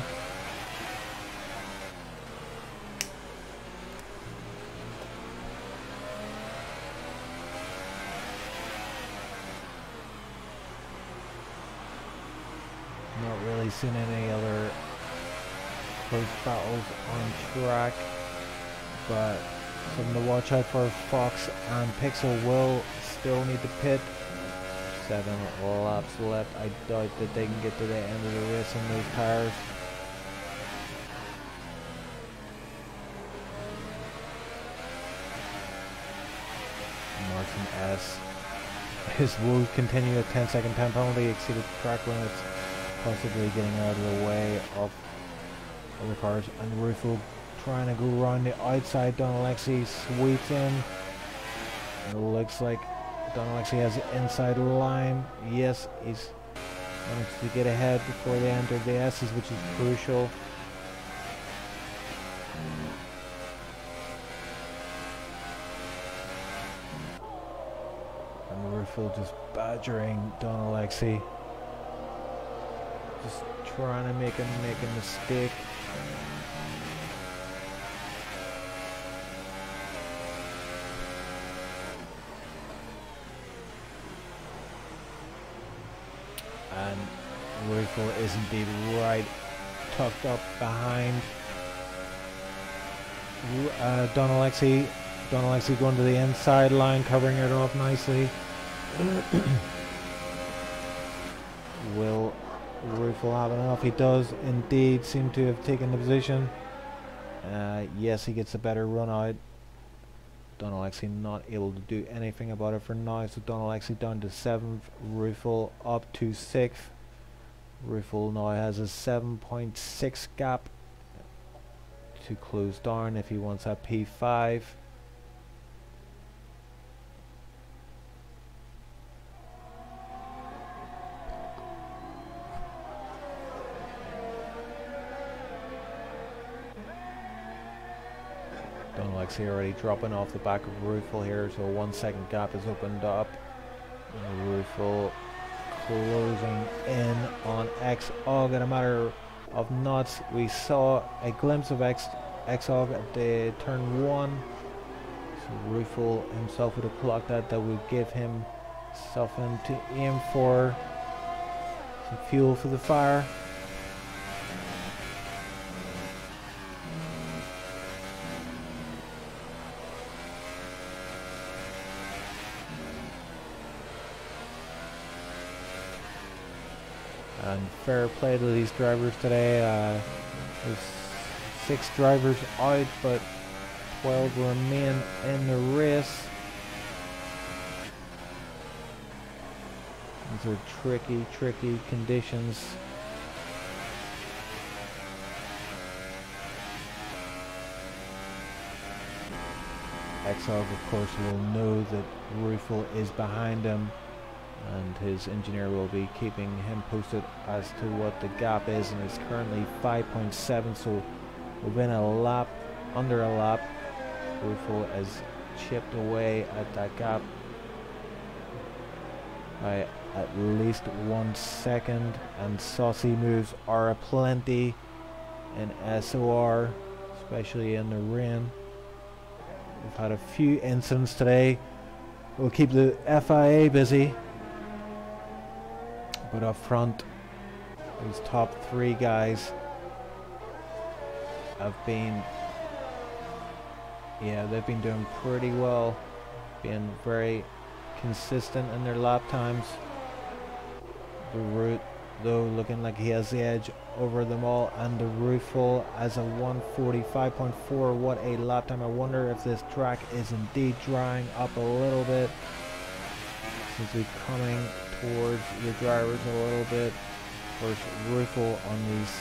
Not really seen any other close battles on track, but something to watch out for. Fox and Pixel will still need to pit. 7 laps left. I doubt that they can get to the end of the race on those tires. Martin S. His will continue a 10-second time penalty. Exceeded track limits, possibly getting out of the way of other cars. And Ruffle trying to go around the outside. Don Alexi sweeps in. It looks like Don Alexi has the inside line. Yes, he's managed to get ahead before they enter the S's, which is crucial. And Ruffle just badgering Don Alexi. Just trying to make him make a mistake. And Ruffle is indeed right tucked up behind Don Alexi. Don Alexi going to the inside line, covering it off nicely. Will Ruffle have enough? He does indeed seem to have taken the position. Yes, he gets a better run out. Don Alexi not able to do anything about it for now, so Don Alexi down to 7th, Ruffle up to 6th. Ruffle now has a 7.6 gap to close down if he wants that P5. Don Alexi already dropping off the back of Ruffle here, so a 1 second gap is opened up. Ruffle closing in on X-Og in a matter of knots. We saw a glimpse of X-Og at the turn 1. So Ruffle himself would have clocked that. That would give him something to aim for. Some fuel for the fire. And fair play to these drivers today. There's 6 drivers out, but 12 remain in the race. These are tricky conditions. X-Og, of course, will know that Ruffle is behind him, and his engineer will be keeping him posted as to what the gap is, and it's currently 5.7, so within a lap, under a lap. Ruffle has chipped away at that gap by at least 1 second, and saucy moves are aplenty in SOR, especially in the rain. We've had a few incidents today. We'll keep the FIA busy. But up front, these top 3 guys have been, yeah, they've been doing pretty well, being very consistent in their lap times. The Root, though, looking like he has the edge over them all, and the Rootful as a 1:45.4. What a lap time. I wonder if this track is indeed drying up a little bit. Seems to be coming towards the drivers a little bit. Of course, Rootful on these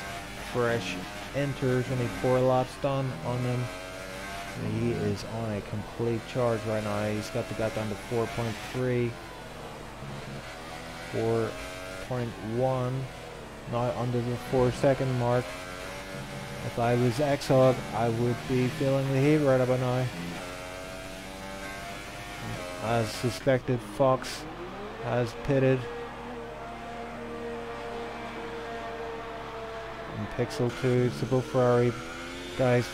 fresh enters, only 4 laps done on them. He is on a complete charge right now. He's got the gap down to 4.3, 4.1, not under the 4-second mark. If I was Xhog, I would be feeling the heat right about now. As suspected, Fox has pitted. And Pixel 2, it's the both Ferrari guys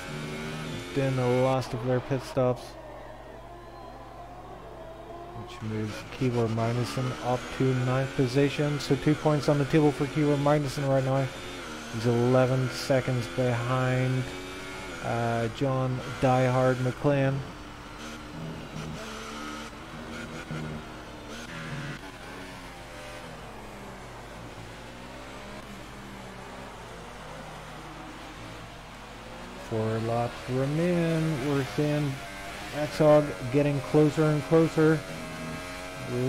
doing the last of their pit stops, which moves Keyboard Magnussen up to 9th position. So 2 points on the table for Keyboard Magnussen right now. He's 11 seconds behind John Diehard McLean. Four laps remain. We're seeing Xhog getting closer and closer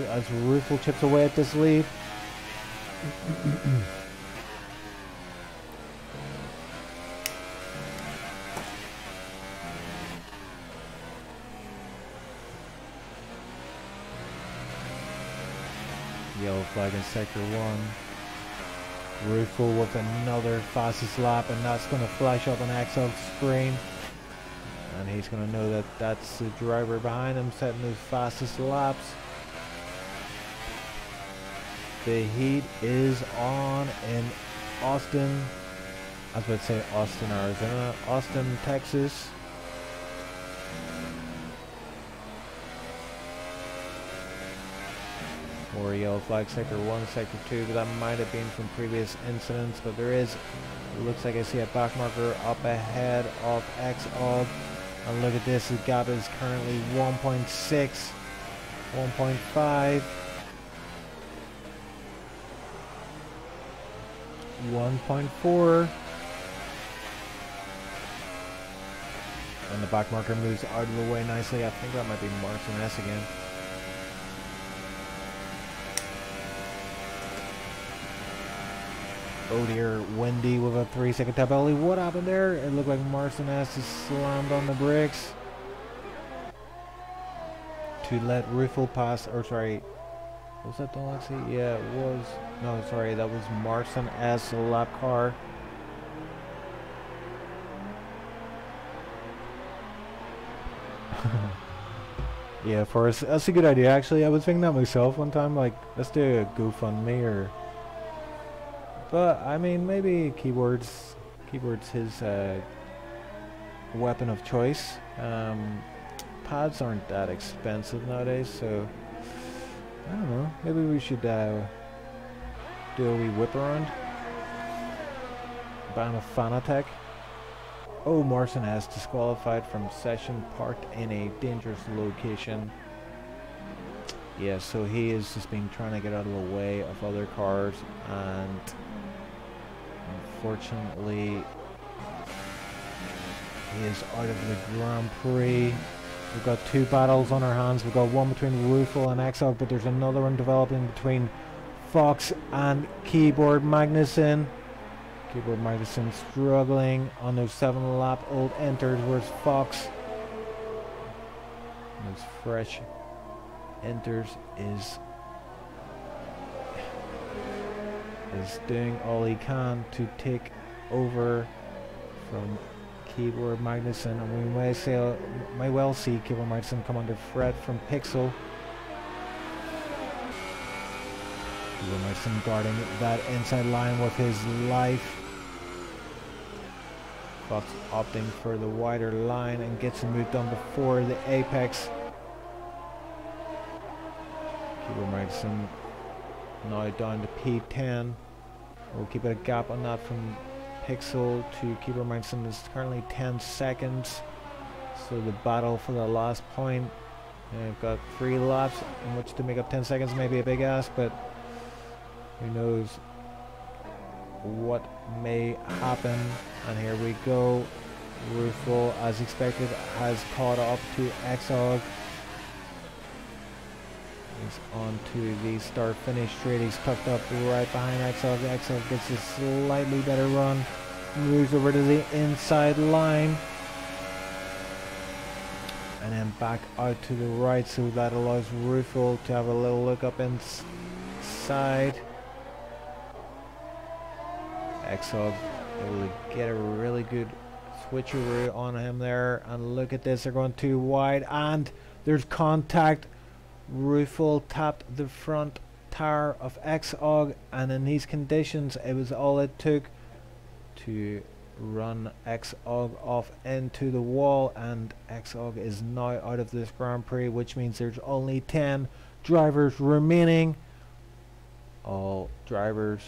as Rootful chips away at this lead. Yellow flag in sector 1. Rootful with another fastest lap, and that's going to flash up on Xhog's screen. And he's going to know that that's the driver behind him setting those fastest laps. The heat is on in Austin. I was about to say Austin, Arizona. Austin, Texas. Or yellow flag sector 1, sector 2, but that might have been from previous incidents. But there is, it looks like I see a back marker up ahead of Xhog. And look at this, the gap is currently 1.6, 1.5, 1.4. And the back marker moves out of the way nicely. I think that might be Martin S again. Oh dear, Wendy with a 3-second tap penalty. What happened there? It looked like Martin S is slammed on the brakes to let Rootful pass, or sorry, was that the Lexi? Yeah, it was. No, sorry, that was Martin S lap car. Yeah, for us, that's a good idea actually. I was thinking that myself one time, like, let's do a GoFundMe or... But I mean, maybe keyboard's his weapon of choice. Pads aren't that expensive nowadays, so I don't know. Maybe we should do a wee whip around. Ban of Fanatec. Oh, Martin has disqualified from session, parked in a dangerous location. Yeah, so he has just been trying to get out of the way of other cars, and unfortunately he is out of the Grand Prix. We've got 2 battles on our hands. We've got one between Rootful and Xhog, but there's another one developing between Fox and Keyboard Magnussen. Keyboard Magnussen struggling on those 7-lap-old enters, whereas Fox, those fresh enters, is doing all he can to take over from Keyboard Magnussen, and we may well see Keyboard Magnussen come under threat from Pixel. Keyboard Magnussen guarding that inside line with his life. Fox opting for the wider line and gets him moved on before the apex. Keyboard Magnussen now down to P10. We'll keep a gap on that from pixel to Keeper Manson is currently 10 seconds. So the battle for the last point. I've got 3 laps in which to make up 10 seconds. Maybe a big ask, but who knows what may happen. And here we go. Rufo, as expected, has caught up to Exog. He's on to the start-finish straight. He's tucked up right behind Exog. Exog gets a slightly better run. Moves over to the inside line. And then back out to the right, so that allows Rufo to have a little look up inside. Exog able to get a really good switcheroo on him there. And look at this, they're going too wide. And there's contact. Rufo tapped the front tire of Exog, and in these conditions it was all it took to run Exog off into the wall, and Exog is now out of this Grand Prix, which means there's only 10 drivers remaining. All drivers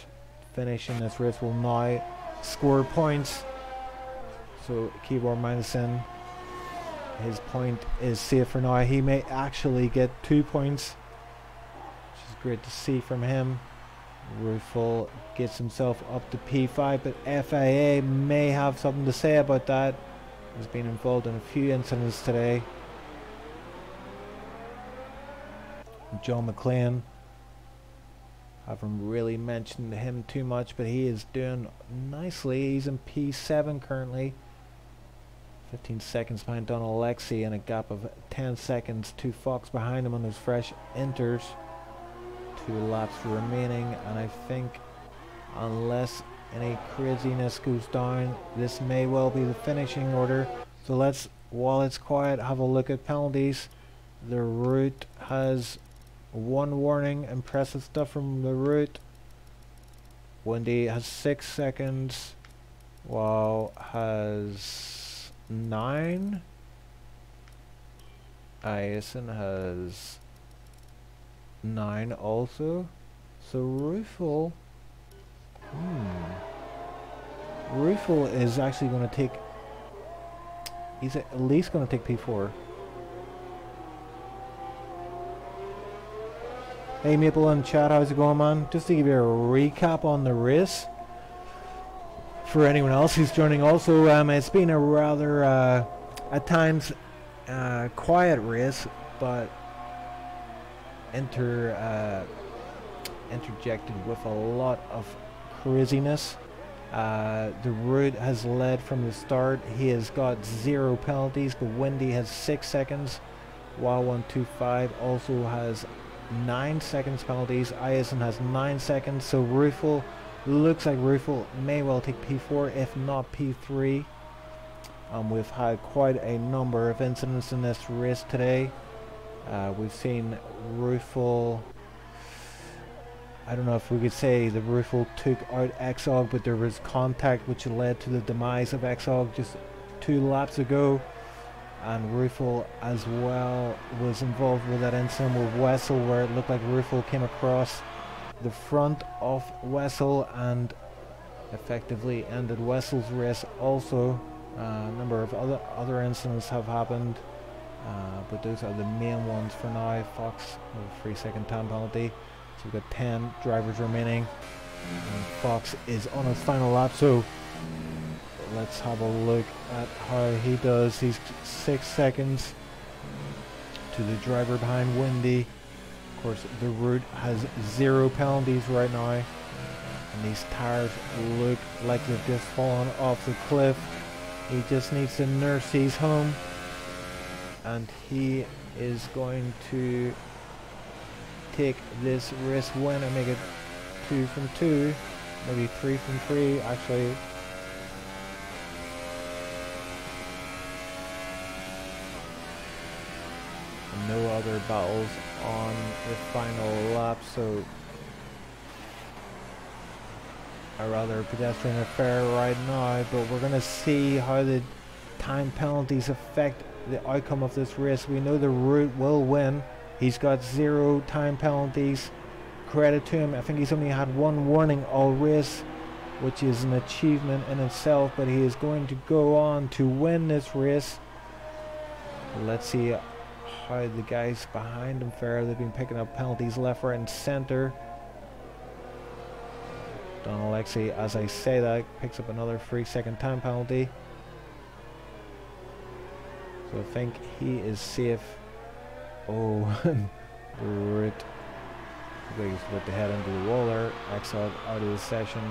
finishing this race will now score points. So Keyboard Madison, his point is safe for now. He may actually get 2 points, which is great to see from him. Rufo gets himself up to P5, but FIA may have something to say about that. He's been involved in a few incidents today. John McLean, haven't really mentioned him too much, but he is doing nicely. He's in P7 currently. 15 seconds behind Donald Alexi, and a gap of 10 seconds to Fox behind him on those fresh inters. 2 laps remaining, and I think unless any craziness goes down, this may well be the finishing order. So let's, while it's quiet, have a look at penalties. The route has 1 warning. Impressive stuff from the route. Wendy has 6 seconds. Wow has 9. Ison has 9 also. So Rufo is actually going to take, he's at least going to take P4. Hey Maple and chat, how's it going, man? Just to give you a recap on the race for anyone else who's joining also, it's been a rather at times quiet race, but interjected with a lot of craziness. The route has led from the start. He has got 0 penalties, but Wendy has 6 seconds. Wow125 also has 9 seconds penalties. Ison has 9 seconds. So Rufo, looks like Rufo may well take P4, if not P3. We've had quite a number of incidents in this race today. We've seen Rufo, I don't know if we could say the Rufo took out Exog, but there was contact which led to the demise of Exog just 2 laps ago. And Rufo as well was involved with that incident with Wessel, where it looked like Rufo came across the front of Wessel and effectively ended Wessel's race also. A number of other incidents have happened, but those are the main ones for now. Fox with a 3-second time penalty. So we've got 10 drivers remaining, and Fox is on his final lap. So let's have a look at how he does. He's 6 seconds to the driver behind Wendy. Of course, the route has 0 penalties right now, and these tires look like they've just fallen off the cliff. He just needs to nurse these home, and he is going to take this race win and make it 2 from 2, maybe 3 from 3 actually. No other battles on the final lap, so a rather pedestrian affair right now, but we're going to see how the time penalties affect the outcome of this race. We know the route will win. He's got 0 time penalties. Credit to him. I think he's only had 1 warning all race. which is an achievement in itself, but he is going to go on to win this race. Let's see how the guys behind him fare. They've been picking up penalties left, right and centre. Don Alexi, as I say that, picks up another 3-second time penalty. So I think he is safe. Oh, the route. He's about to head into the wall there. Exiled out of the session.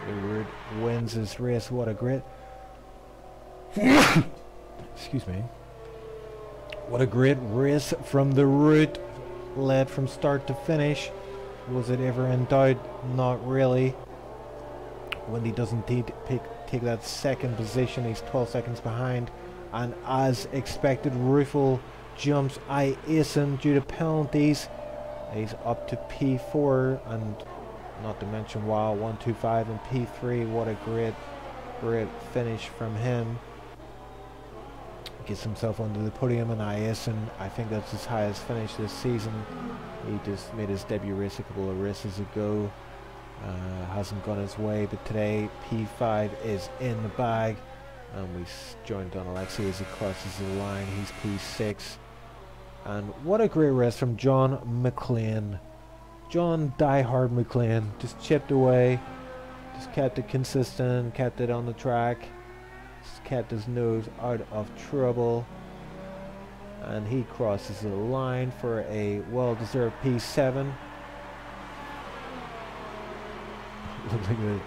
The route wins this race. What a great... Excuse me. What a great race from the route. Led from start to finish. Was it ever in doubt? Not really. Wendy doesn't take that second position. He's 12 seconds behind. And as expected, Ruffle jumps Ison due to penalties. He's up to P4, and not to mention wow, 125 and P3. What a great finish from him. Gets himself onto the podium, and Ison, I think that's his highest finish this season. He just made his debut race a couple of races ago. Hasn't gone his way, but today P5 is in the bag. And we joined Don Alexi as he crosses the line. He's P6. And what a great race from John McLean. John Diehard McLean just chipped away. Just kept it consistent, kept it on the track. Just kept his nose out of trouble. And he crosses the line for a well-deserved P7. Looks like the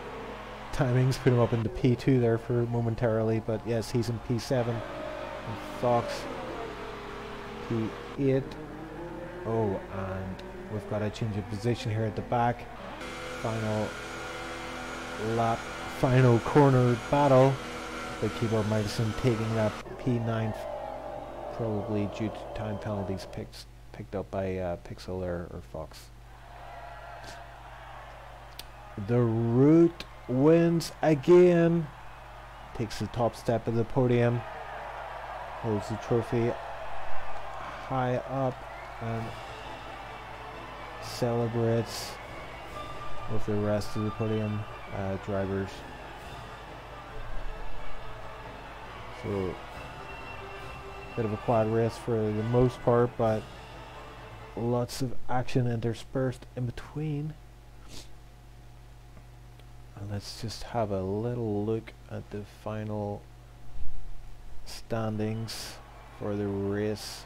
timings put him up into P2 there for momentarily, but yes, he's in P7. And Fox P8. Oh, and we've got a change of position here at the back. Final lap, final corner battle. The keyboard Madison taking that P9, probably due to time penalties picked up by Pixel or Fox. The route wins again. Takes the top step of the podium. Holds the trophy high up and celebrates with the rest of the podium drivers. So, bit of a quiet race for the most part, but lots of action interspersed in between. And let's just have a little look at the final standings for the race.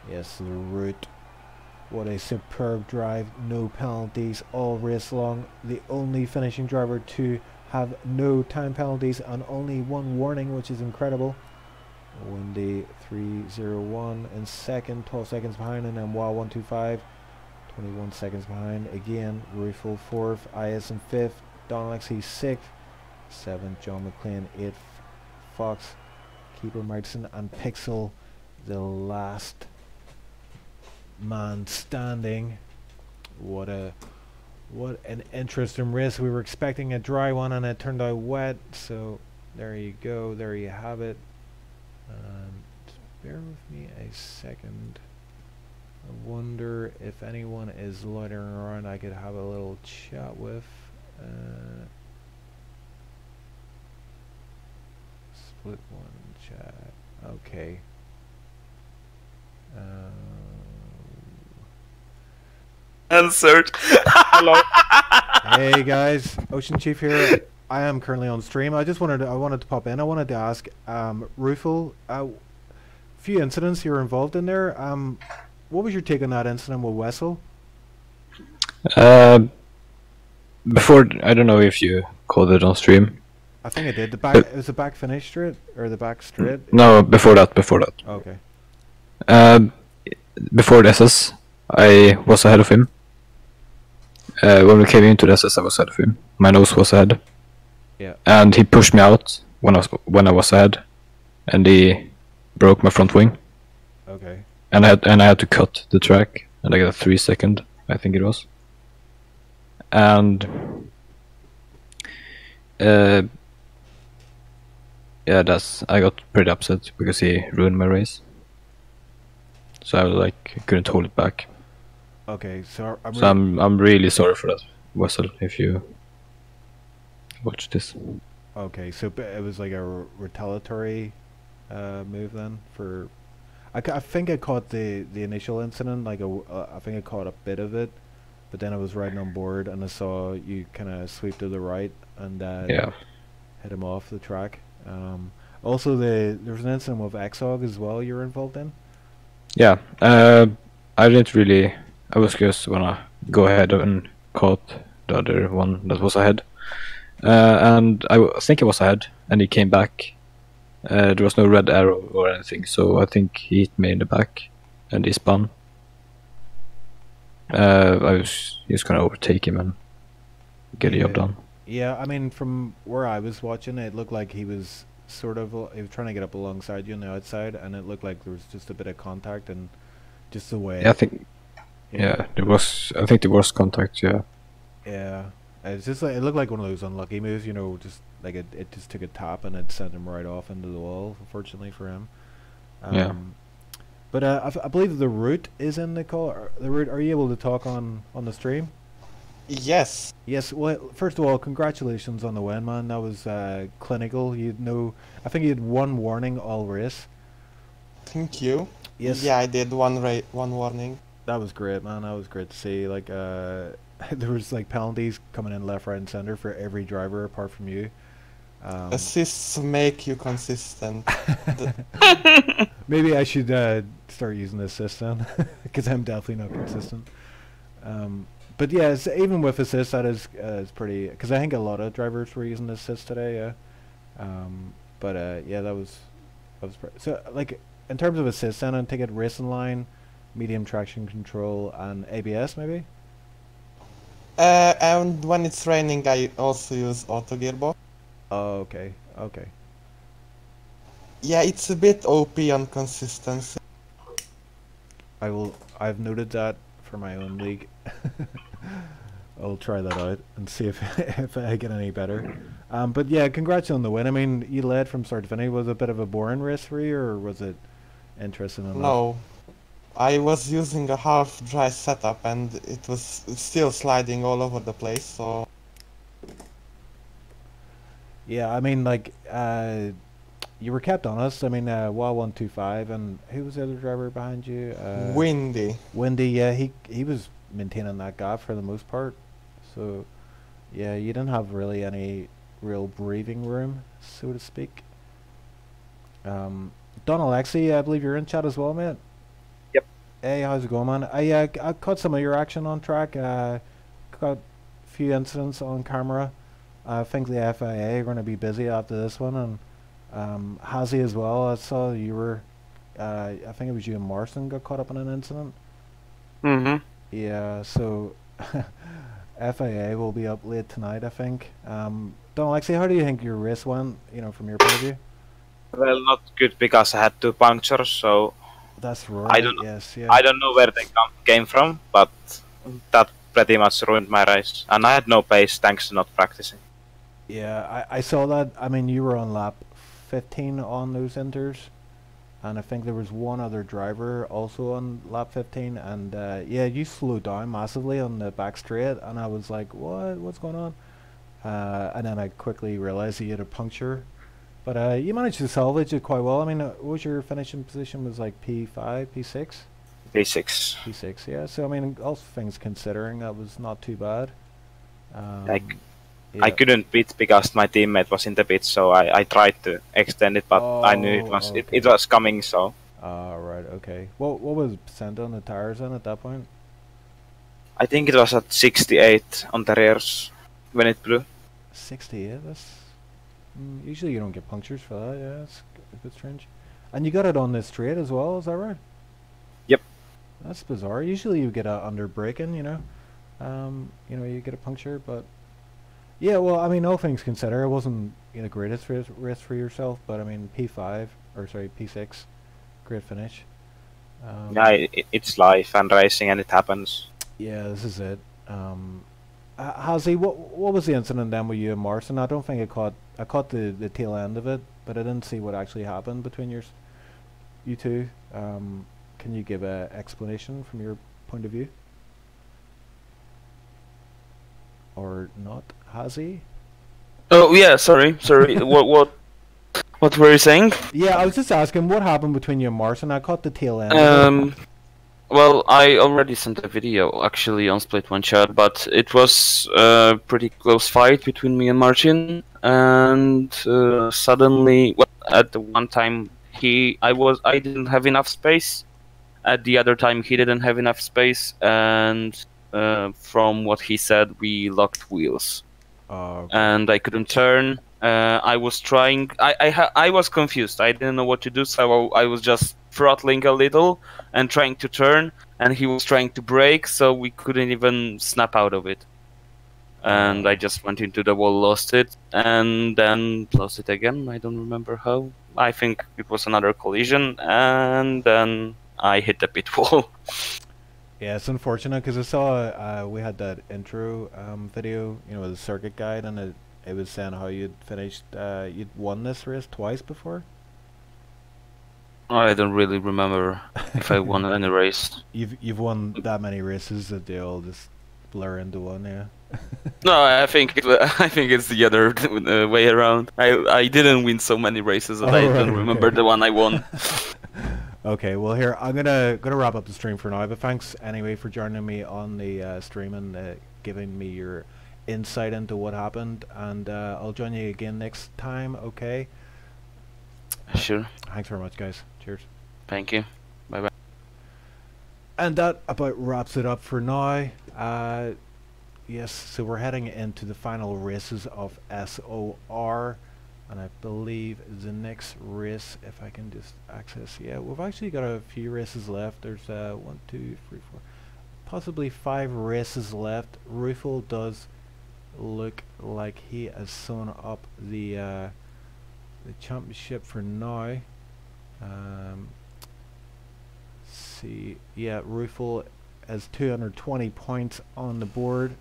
Yes, the route. What a superb drive, no penalties all race long. The only finishing driver to have no time penalties and only one warning, which is incredible. Wendy 301 in second, 12 seconds behind, and then Wow 125, 21 seconds behind. Again, Ruffle 4th, IS in 5th, Don Alexi 6th, 7th, John McLean 8th, Fox, Keeper Mikeson, and Pixel, the last man standing. What an interesting race. We were expecting a dry one and it turned out wet, so there you go, there you have it. Just bear with me a second. I wonder if anyone is loitering around I could have a little chat with. Split one chat. Okay. Answered. Hello. Hey guys, Ocean Chief here. I am currently on stream. I wanted to pop in. I wanted to ask Ruffle, few incidents you were involved in there. What was your take on that incident with Wessel? Before, I don't know if you called it on stream. I think I did. It was the back finish straight or the back straight. No, before that. Okay. Before the SS, I was ahead of him. When we came into the SS, I was ahead of him. My nose was ahead. Yeah. And he pushed me out when I was ahead, and he broke my front wing. Okay. And I had to cut the track, and I got a 3 second, I think it was. And yeah, I got pretty upset because he ruined my race. So I couldn't hold it back. Okay, so I'm really sorry for that, Wessel. If you watch this. Okay, so it was like a retaliatory move then for. I think I caught the initial incident. Like I think I caught a bit of it, but then I was riding on board and I saw you kind of sweep to the right and Yeah. hit him off the track. Also, there was an incident with Exog as well. You were involved in. Yeah. I didn't really. I was just gonna go ahead and caught the other one that was ahead. And think I was ahead, and he came back. There was no red arrow or anything, so I think he hit me in the back, and he spun. I was just gonna overtake him and get the job done. Yeah, I mean, from where I was watching, it looked like he was sort of he was trying to get up alongside you on the outside, and it looked like there was just a bit of contact and just the way. Yeah, I think. Yeah, there was. I think there was contact. Yeah. Yeah, it's just like it looked like one of those unlucky moves, you know, just like it just took a tap and it sent him right off into the wall. Unfortunately for him. Yeah. But I believe the route is in the call. The route. Are you able to talk on the stream? Yes. Yes. Well, first of all, congratulations on the win, man. That was clinical. I think you had one warning all race. Thank you. Yes. Yeah, I did one warning. That was great, man. That was great to see. Like, there was like penalties coming in left, right, and center for every driver apart from you. Assists make you consistent. Maybe I should start using the assist then, because I'm definitely not consistent. But yeah, even with assist, that is pretty. Because I think a lot of drivers were using assist today. Yeah. Yeah, that was so like in terms of assist, then I take it racing line, medium traction control, and ABS maybe. And when it's raining, I also use auto gearbox. Oh, okay, okay. Yeah, it's a bit OP on consistency. I've noted that for my own league. I'll try that out and see if if I get any better. But yeah, congrats on the win. I mean, you led from start to finish. Was it a bit of a boring race for you, or was it interesting enough? No, I was using a half dry setup and it was still sliding all over the place. So Yeah, I mean, like, you were kept honest. I mean, Wa125, and who was the other driver behind you? windy. Windy. Yeah, he was maintaining that gap for the most part. So, yeah, you didn't have really any real breathing room, so to speak. Don Alexi, I believe you're in chat as well, mate. Yep. Hey, how's it going, man? I caught some of your action on track. Got a few incidents on camera. I think the FIA are going to be busy after this one, and Hazy as well. I saw you were, I think it was you and Marston got caught up in an incident. Mm-hmm. Yeah, so FIA will be up late tonight, I think. Don Alexi, how do you think your race went, you know, from your point of view? Well, not good because I had two punctures, so That's right, I don't know. yes, yeah. I don't know where they came from, but that pretty much ruined my race. And I had no pace thanks to not practicing. Yeah, I saw that. I mean, you were on lap 15 on those inters, and I think there was one other driver also on lap 15, and yeah, you slowed down massively on the back straight, and I was like, what's going on? And then I quickly realized you had a puncture, but you managed to salvage it quite well. I mean, what was your finishing position? Was like P5, P6? P6. P6, yeah. So, I mean, all things considering, that was not too bad. Like, Yeah. I couldn't beat because my teammate was in the pit, so I tried to extend it, but I knew it was okay. it was coming. So Right, okay. What was percent on the tires then at that point? I think it was at 68 on the rears when it blew. 68. That's usually you don't get punctures for that. Yeah, it's a bit strange. And you got it on this straight as well. Is that right? Yep. That's bizarre. Usually you get a under braking. You know, you get a puncture, but. Yeah, well, I mean, all things considered, it wasn't the greatest race for yourself, but I mean, P6, great finish. Yeah, it's life and racing, and it happens. Yeah, this is it. Hazy, what was the incident then with you and Marston? I don't think I caught the tail end of it, but I didn't see what actually happened between you two. Can you give an explanation from your point of view? Or not, Hazy? Oh yeah, sorry. What were you saying? Yeah, I was just asking what happened between you and Martin. I caught the tail end of it. Well, I already sent a video actually on Split One Shot, but it was a pretty close fight between me and Martin, and suddenly, well, at the one time I didn't have enough space. At the other time, he didn't have enough space, and from what he said, we locked wheels, Okay. and I couldn't turn. I was trying. I was confused. I didn't know what to do, so I was just throttling a little and trying to turn, and he was trying to brake, so we couldn't even snap out of it. And I just went into the wall, lost it, and then lost it again. I don't remember how. I think it was another collision, and then I hit the pit wall. Yeah, it's unfortunate because I saw we had that intro video, you know, with the circuit guide, and it was saying how you'd finished, you'd won this race twice before. I don't really remember if I won any race. You've won that many races that they all just blur into one, yeah. No, I think it's the other way around. I didn't win so many races that I don't remember the one I won. Okay, well here I'm gonna wrap up the stream for now. But thanks anyway for joining me on the stream and giving me your insight into what happened. And I'll join you again next time. Okay. Sure. Thanks very much, guys. Cheers. Thank you. Bye bye. And that about wraps it up for now. Yes, so we're heading into the final races of SOR, and I believe the next race, if I can just access, yeah, we've actually got a few races left. There's 1, 2, 3, 4, possibly 5 races left. Rufel does look like he has sewn up the championship for now. See, yeah, Rufel has 220 points on the board.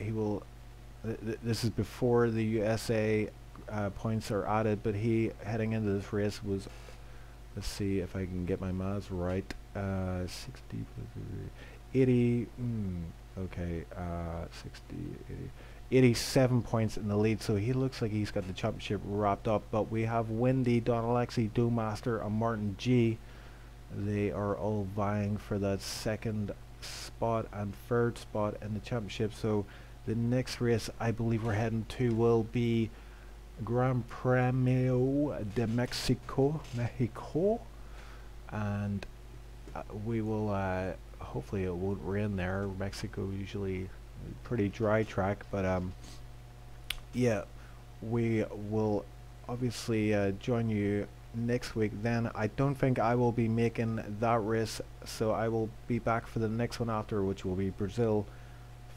He will. This is before the USA points are added, but he heading into this race was. Let's see if I can get my maths right. 60 plus 80. Okay. 60, 80. 87 points in the lead, so he looks like he's got the championship wrapped up. But we have Wendy, Don Alexi, Master, and Martin G. They are all vying for that second spot and third spot in the championship. So the next race I believe we're heading to will be Gran Premio de Mexico, and we will hopefully it won't rain there. Mexico usually a pretty dry track, but yeah, we will obviously join you next week. Then I don't think I will be making that race, so I will be back for the next one after, which will be Brazil.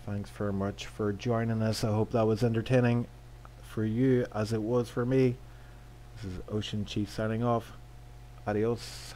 Thanks very much for joining us. I hope that was entertaining for you as it was for me. This is Ocean Chief signing off. Adios.